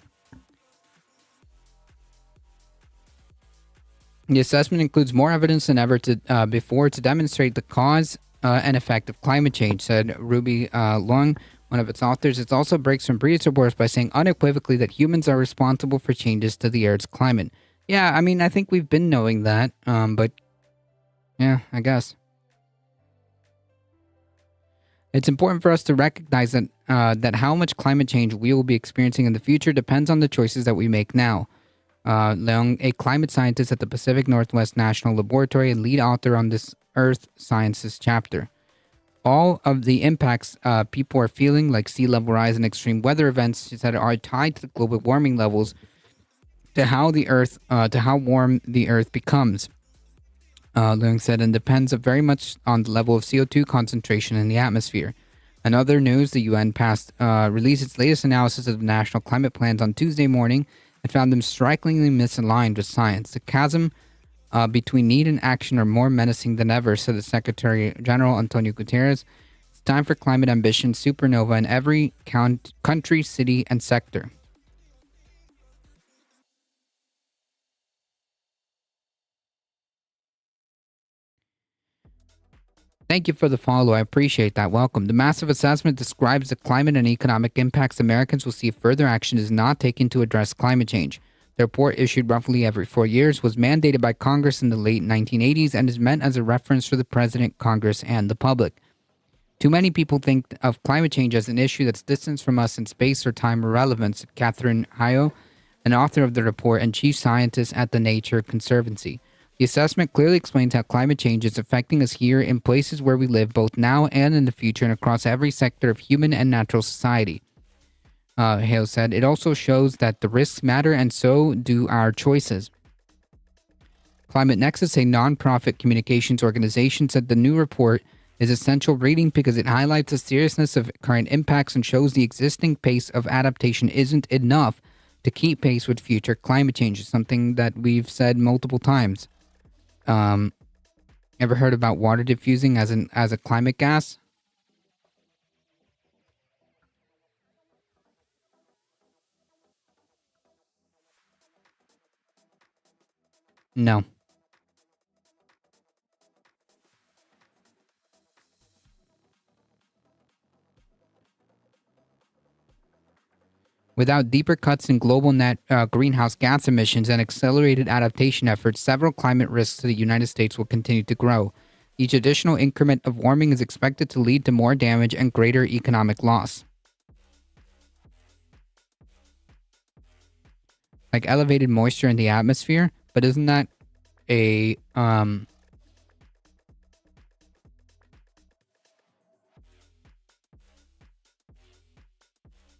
The assessment includes more evidence than ever before to demonstrate the cause and effect of climate change, said Ruby Long, one of its authors. It also breaks from previous reports by saying unequivocally that humans are responsible for changes to the Earth's climate. Yeah, I mean, I think we've been knowing that, but yeah, I guess. It's important for us to recognize that how much climate change we will be experiencing in the future depends on the choices that we make now. Leung, a climate scientist at the Pacific Northwest National Laboratory and lead author on this Earth Sciences chapter. All of the impacts people are feeling, like sea level rise and extreme weather events, she said, are tied to the global warming levels, to how warm the Earth becomes. Leung said, and depends very much on the level of CO2 concentration in the atmosphere. In other news, the UN released its latest analysis of the national climate plans on Tuesday morning and found them strikingly misaligned with science. The chasm between need and action are more menacing than ever, said the Secretary General Antonio Guterres. It's time for climate ambition supernova in every country, city, and sector. Thank you for the follow. I appreciate that. Welcome. The massive assessment describes the climate and economic impacts Americans will see if further action is not taken to address climate change. The report, issued roughly every 4 years, was mandated by Congress in the late 1980s and is meant as a reference for the President, Congress, and the public. Too many people think of climate change as an issue that's distant from us in space or time or relevance, Catherine Hayo, an author of the report and chief scientist at the Nature Conservancy. The assessment clearly explains how climate change is affecting us here in places where we live both now and in the future and across every sector of human and natural society. Hale said, it also shows that the risks matter and so do our choices. Climate Nexus, a non-profit communications organization, said the new report is essential reading because it highlights the seriousness of current impacts and shows the existing pace of adaptation isn't enough to keep pace with future climate change, something that we've said multiple times. Ever heard about water diffusing as a climate gas? No. Without deeper cuts in global net greenhouse gas emissions and accelerated adaptation efforts, several climate risks to the United States will continue to grow. Each additional increment of warming is expected to lead to more damage and greater economic loss. Like elevated moisture in the atmosphere, but isn't that a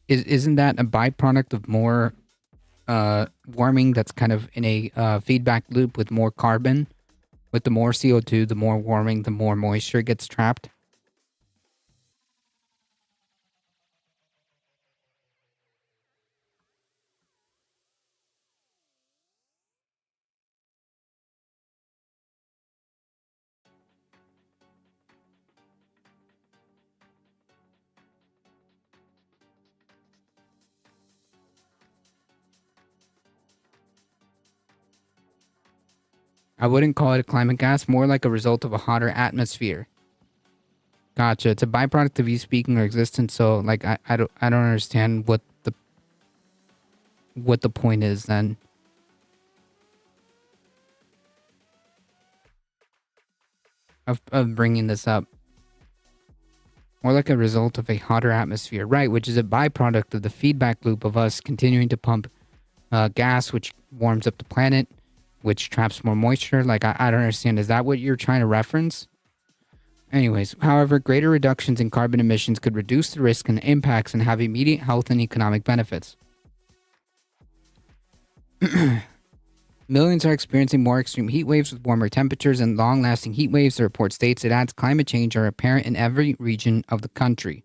Isn't that a byproduct of more warming that's kind of in a feedback loop with more carbon? With the more CO2, the more warming, the more moisture gets trapped? I wouldn't call it a climate gas, more like a result of a hotter atmosphere. Gotcha. It's a byproduct of you speaking or existence, so like I don't understand what the point is then. Of bringing this up. More like a result of a hotter atmosphere, right, which is a byproduct of the feedback loop of us continuing to pump gas, which warms up the planet, which traps more moisture. Like, I don't understand. Is that what you're trying to reference? Anyways, however, greater reductions in carbon emissions could reduce the risk and impacts and have immediate health and economic benefits. Millions are experiencing more extreme heat waves with warmer temperatures and long-lasting heat waves, the report states. It adds climate change are apparent in every region of the country.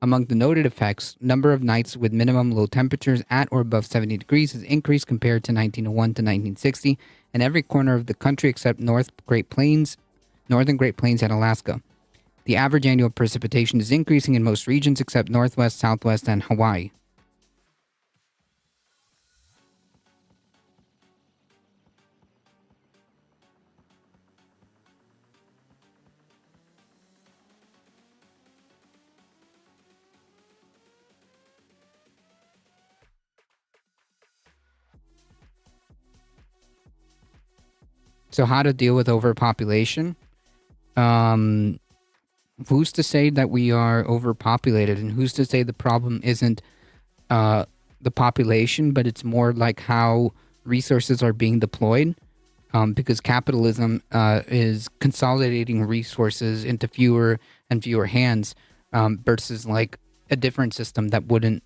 Among the noted effects, number of nights with minimum low temperatures at or above 70 degrees has increased compared to 1901 to 1960 in every corner of the country except northern Great Plains and Alaska. The average annual precipitation is increasing in most regions except Northwest, Southwest, and Hawaii. So how to deal with overpopulation? Who's to say that we are overpopulated, and who's to say the problem isn't the population, but it's more like how resources are being deployed? Because capitalism is consolidating resources into fewer and fewer hands, versus like a different system that wouldn't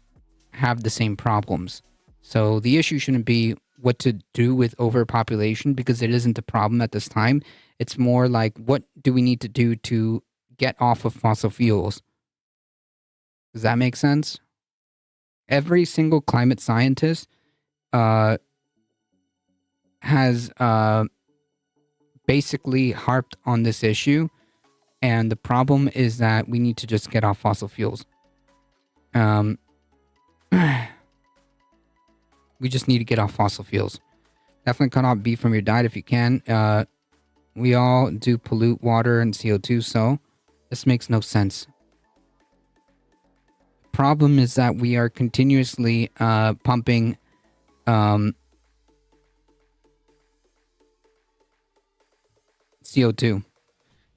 have the same problems. So the issue shouldn't be what to do with overpopulation, because it isn't a problem at this time. It's more like, what do we need to do to get off of fossil fuels? Does that make sense? Every single climate scientist has basically harped on this issue, and the problem is that we need to just get off fossil fuels. We just need to get off fossil fuels. Definitely cut off beef from your diet if you can. We all do pollute water and CO2, so this makes no sense. Problem is that we are continuously pumping CO2.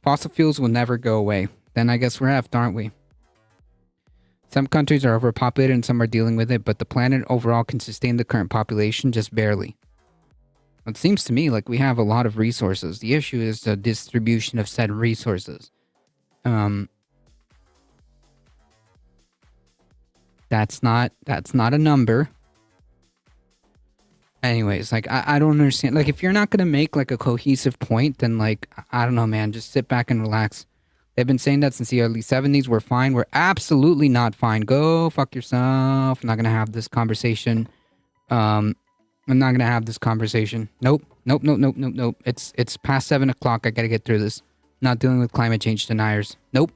Fossil fuels will never go away. Then I guess we're effed, aren't we? Some countries are overpopulated and some are dealing with it, but the planet overall can sustain the current population just barely. It seems to me like we have a lot of resources. The issue is the distribution of said resources. That's not a number. Anyways, like, I don't understand. Like, if you're not going to make like a cohesive point, then like, I don't know, man, just sit back and relax. They've been saying that since the early 70s. We're fine. We're absolutely not fine. Go fuck yourself. I'm not going to have this conversation. I'm not going to have this conversation. Nope. It's past 7 o'clock. I got to get through this. Not dealing with climate change deniers. Nope.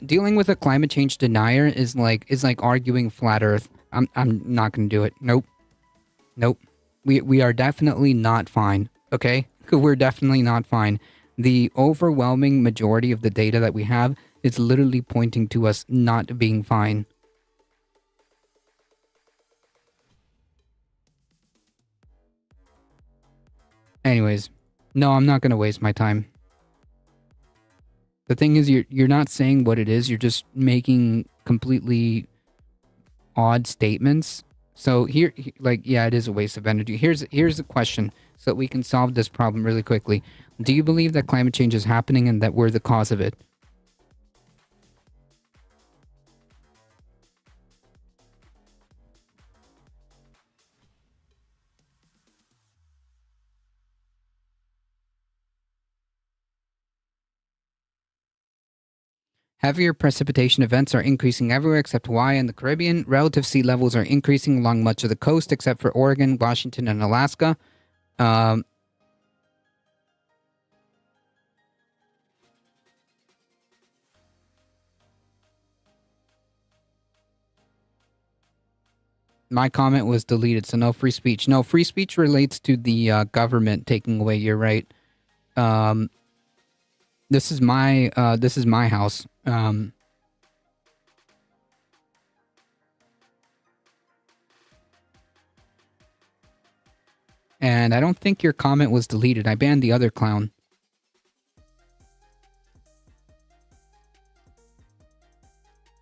Dealing with a climate change denier is like arguing flat earth. I'm not going to do it. Nope. We are definitely not fine. Okay? We're definitely not fine. The overwhelming majority of the data that we have is literally pointing to us not being fine. Anyways, no, I'm not going to waste my time. The thing is, you're not saying what it is. You're just making completely odd statements. So here, like, yeah, it is a waste of energy. Here's a question so that we can solve this problem really quickly. Do you believe that climate change is happening and that we're the cause of it? Heavier precipitation events are increasing everywhere except Hawaii and the Caribbean. Relative sea levels are increasing along much of the coast except for Oregon, Washington, and Alaska. My comment was deleted, so no free speech. No, free speech relates to the government taking away your right. This is my house. And I don't think your comment was deleted. I banned the other clown.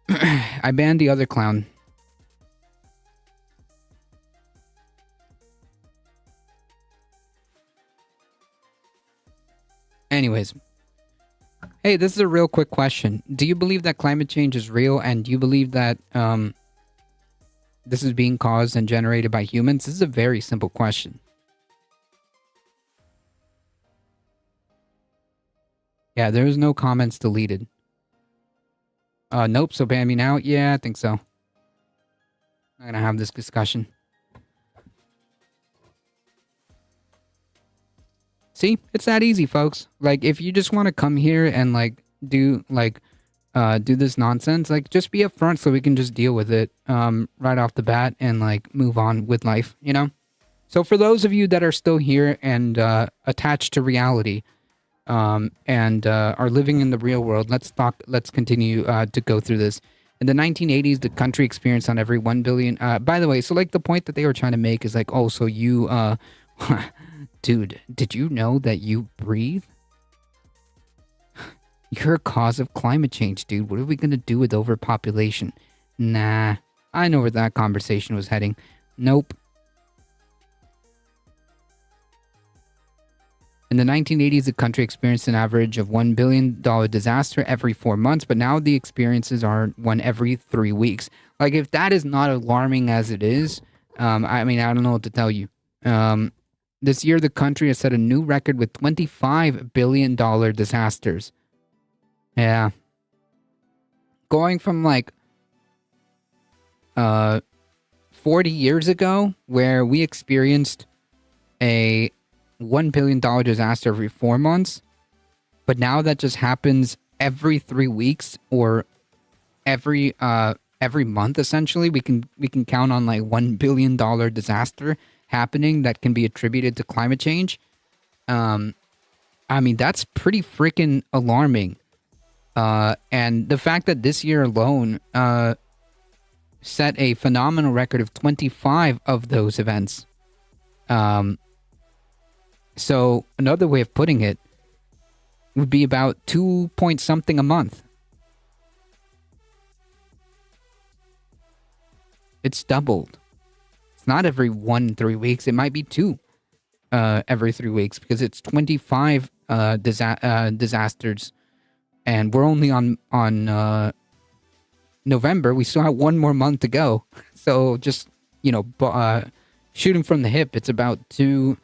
I banned the other clown. Anyways. Hey, this is a real quick question. Do you believe that climate change is real, and do you believe that this is being caused and generated by humans? This is a very simple question. Yeah, there's no comments deleted. Nope, so ban me now? Yeah, I think so. I'm gonna have this discussion. See, it's that easy, folks. Like, if you just want to come here and like do this nonsense, like, just be upfront so we can just deal with it right off the bat and like move on with life, you know? So for those of you that are still here and attached to reality and are living in the real world, let's continue to go through this. In the 1980s, the country experienced on every 1 billion. By the way, so like the point that they were trying to make is like, oh, so you Dude, did you know that you breathe? You're a cause of climate change, dude. What are we going to do with overpopulation? Nah, I know where that conversation was heading. Nope. In the 1980s, the country experienced an average of $1 billion disaster every 4 months, but now the experiences are one every 3 weeks. Like, if that is not alarming as it is, I mean, I don't know what to tell you. This year, the country has set a new record with $25 billion disasters. Yeah. Going from, like, 40 years ago, where we experienced a $1 billion disaster every 4 months, but now that just happens every 3 weeks or every month. Essentially, we can count on like $1 billion disaster happening that can be attributed to climate change. I mean, that's pretty freaking alarming. And the fact that this year alone set a phenomenal record of 25 of those events. So another way of putting it would be about 2 point something a month. It's doubled. It's not every 3 weeks. It might be 2 every 3 weeks because it's 25 disasters, and we're only on November. We still have 1 more month to go. So just shooting from the hip, it's about 2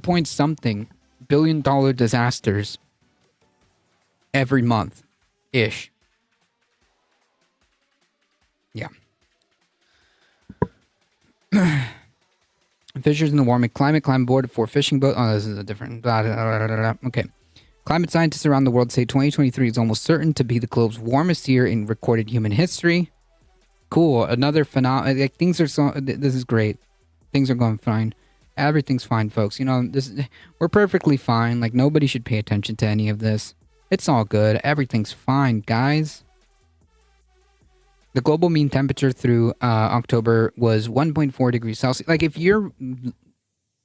point something $billion disasters every month ish. Yeah. Fissures in the warming climate board for fishing boat. Oh, this is a different. Blah, blah, blah, blah, blah. Okay. Climate scientists around the world say 2023 is almost certain to be the globe's warmest year in recorded human history. Cool. Another phenomenon. Like, things are so. This is great. Things are going fine. Everything's fine, folks. You know, we're perfectly fine. Like, nobody should pay attention to any of this. It's all good. Everything's fine, guys. The global mean temperature through October was 1.4 degrees Celsius. Like, if you're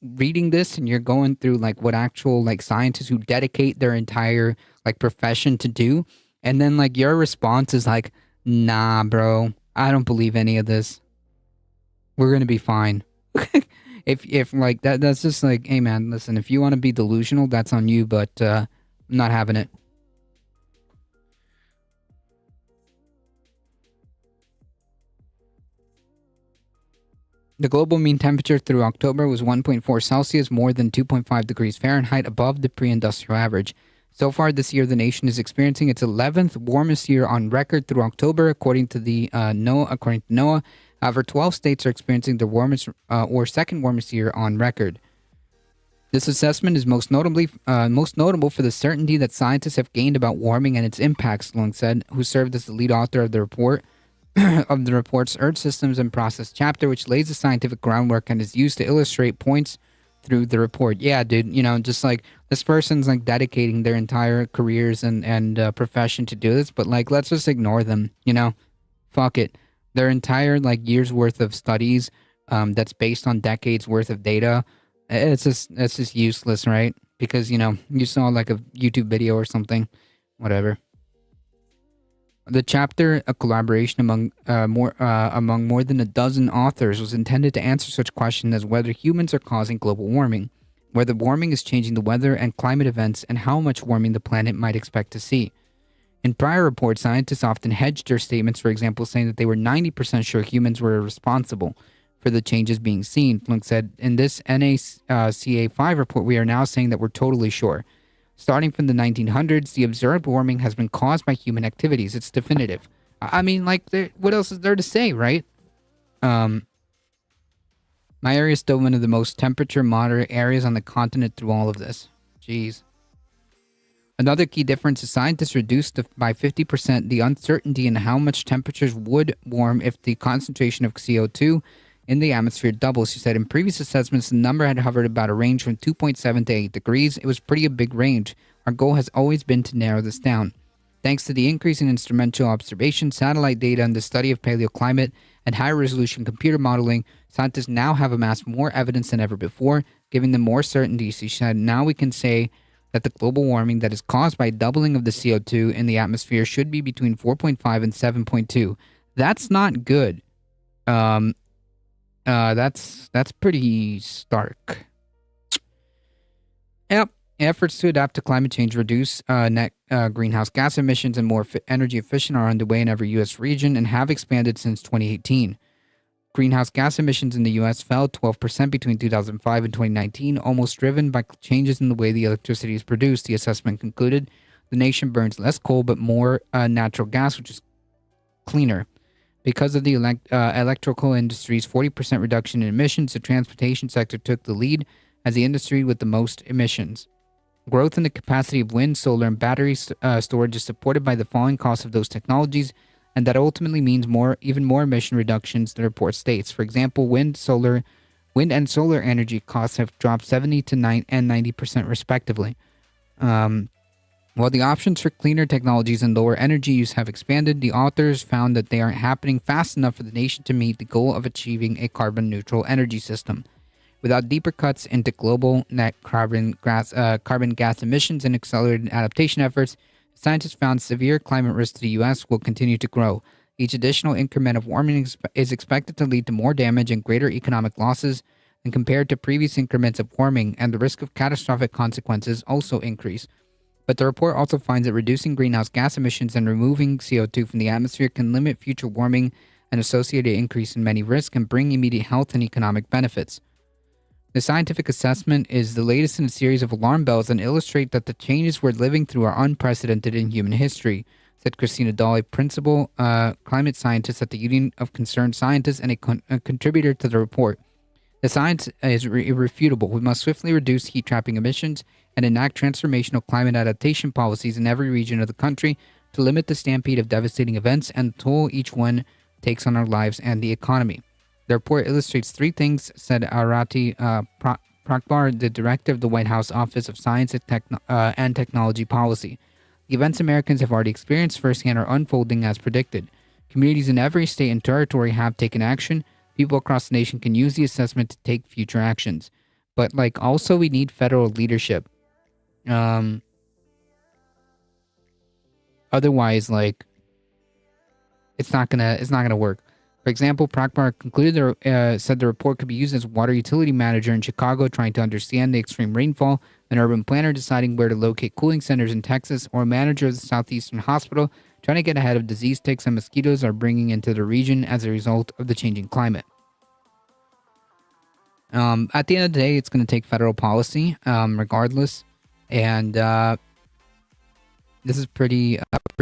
reading this and you're going through, like, what actual, like, scientists who dedicate their entire, like, profession to do, and then, like, your response is like, nah, bro, I don't believe any of this. We're going to be fine. If like that's just like, hey man, listen, if you want to be delusional, that's on you, but I'm not having it. The global mean temperature through October was 1.4 Celsius, more than 2.5 degrees Fahrenheit above the pre-industrial average. So far this year, the nation is experiencing its 11th warmest year on record through October, according to NOAA. However, 12 states are experiencing their warmest or second warmest year on record. This assessment is most notable for the certainty that scientists have gained about warming and its impacts, Long said, who served as the lead author of the report of the report's Earth Systems and Process chapter, which lays the scientific groundwork and is used to illustrate points through the report. Yeah, dude, you know, just like this person's like dedicating their entire careers and profession to do this, but like, let's just ignore them, you know? Fuck it. Their entire like year's worth of studies that's based on decades worth of data, it's just useless, right? Because, you know, you saw like a YouTube video or something, whatever. The chapter, a collaboration among more than a dozen authors, was intended to answer such questions as whether humans are causing global warming, whether warming is changing the weather and climate events, and how much warming the planet might expect to see. In prior reports, scientists often hedged their statements, for example, saying that they were 90% sure humans were responsible for the changes being seen. Flunk said, in this NACA 5 report, we are now saying that we're totally sure. Starting from the 1900s, the observed warming has been caused by human activities. It's definitive. I mean, like, what else is there to say, right? My area is still one of the most temperature moderate areas on the continent through all of this. Jeez. Another key difference is scientists reduced by 50% the uncertainty in how much temperatures would warm if the concentration of CO2 in the atmosphere doubles. She said in previous assessments, the number had hovered about a range from 2.7 to 8 degrees. It was pretty a big range. Our goal has always been to narrow this down. Thanks to the increase in instrumental observation, satellite data, and the study of paleoclimate and high-resolution computer modeling, scientists now have amassed more evidence than ever before, giving them more certainty. She said, now we can say that the global warming that is caused by doubling of the CO2 in the atmosphere should be between 4.5 and 7.2. That's not good. That's pretty stark. Yep. Efforts to adapt to climate change, reduce net greenhouse gas emissions, and more energy efficient are underway in every U.S. region and have expanded since 2018. Greenhouse gas emissions in the U.S. fell 12% between 2005 and 2019, almost driven by changes in the way the electricity is produced. The assessment concluded the nation burns less coal but more natural gas, which is cleaner. Because of the electrical industry's 40% reduction in emissions, the transportation sector took the lead as the industry with the most emissions. Growth in the capacity of wind, solar, and battery storage is supported by the falling cost of those technologies, and that ultimately means even more emission reductions, the report states. For example, wind and solar energy costs have dropped 70 to 90% respectively. While the options for cleaner technologies and lower energy use have expanded, the authors found that they aren't happening fast enough for the nation to meet the goal of achieving a carbon-neutral energy system. Without deeper cuts into global net carbon gas emissions and accelerated adaptation efforts, scientists found severe climate risks to the U.S. will continue to grow. Each additional increment of warming is expected to lead to more damage and greater economic losses than compared to previous increments of warming, and the risk of catastrophic consequences also increase. But the report also finds that reducing greenhouse gas emissions and removing CO2 from the atmosphere can limit future warming and associated increase in many risks and bring immediate health and economic benefits. The scientific assessment is the latest in a series of alarm bells and illustrate that the changes we're living through are unprecedented in human history, said Christina Dahl, principal climate scientist at the Union of Concerned Scientists and a contributor to the report. The science is irrefutable. We must swiftly reduce heat-trapping emissions and enact transformational climate adaptation policies in every region of the country to limit the stampede of devastating events and the toll each one takes on our lives and the economy. The report illustrates three things, said Arati Prakbar, the director of the White House Office of Science and Technology Policy. The events Americans have already experienced firsthand are unfolding as predicted. Communities in every state and territory have taken action. People across the nation can use the assessment to take future actions. But, also we need federal leadership. Otherwise, it's not gonna work. For example, Prakbar concluded said the report could be used as a water utility manager in Chicago trying to understand the extreme rainfall, an urban planner deciding where to locate cooling centers in Texas, or a manager of the Southeastern Hospital trying to get ahead of disease ticks and mosquitoes are bringing into the region as a result of the changing climate. At the end of the day, it's going to take federal policy, regardless. And this is pretty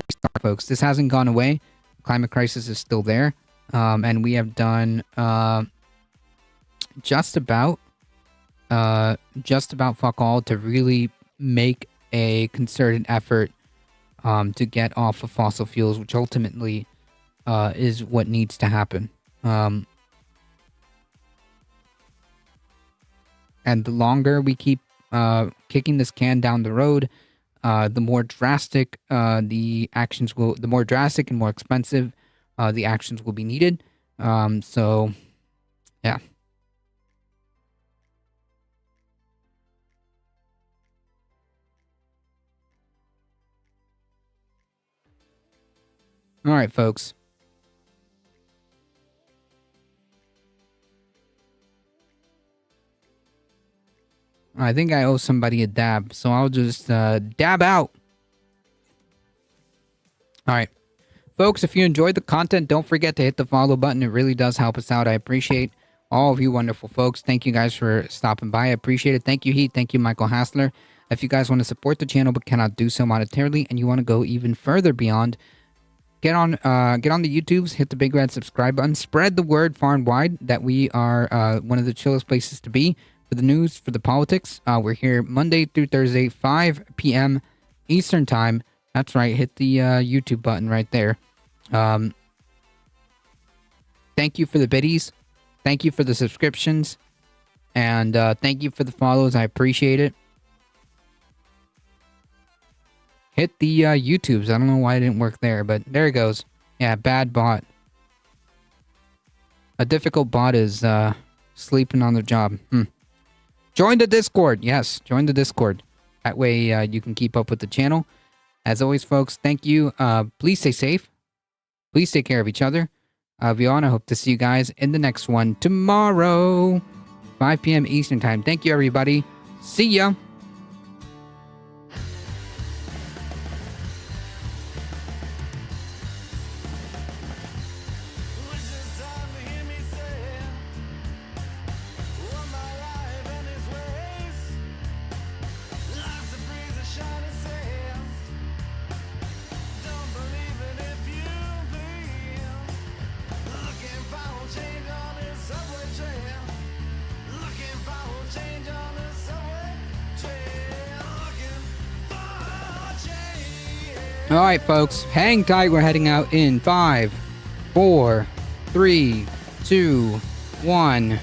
stark, folks. This hasn't gone away. The climate crisis is still there. And we have done just about fuck all to really make a concerted effort to get off of fossil fuels, which ultimately is what needs to happen. And the longer we keep kicking this can down the road, the more drastic the more drastic and more expensive the actions will be needed. So, yeah. All right, folks. I think I owe somebody a dab, so I'll just dab out. All right. Folks, if you enjoyed the content, don't forget to hit the follow button. It really does help us out. I appreciate all of you wonderful folks. Thank you guys for stopping by. I appreciate it. Thank you, Heat. Thank you, Michael Hassler. If you guys want to support the channel but cannot do so monetarily and you want to go even further beyond, get on the YouTubes, hit the big red subscribe button, spread the word far and wide that we are one of the chillest places to be for the news, for the politics. We're here Monday through Thursday, 5 p.m. Eastern Time. That's right. Hit the YouTube button right there. Thank you for the biddies. Thank you for the subscriptions. And thank you for the follows. I appreciate it. hit the YouTubes. I don't know why it didn't work there, but there it goes. Yeah, bad bot. A difficult bot is sleeping on the job. Join the Discord. Yes, join the Discord. That way you can keep up with the channel. As always, folks, thank you. Please stay safe. Please take care of each other. Beyond, I hope to see you guys in the next one tomorrow, 5 p.m. Eastern Time. Thank you, everybody. See ya. All right, folks, hang tight. We're heading out in 5, 4, 3, 2, 1.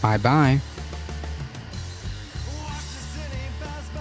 Bye-bye.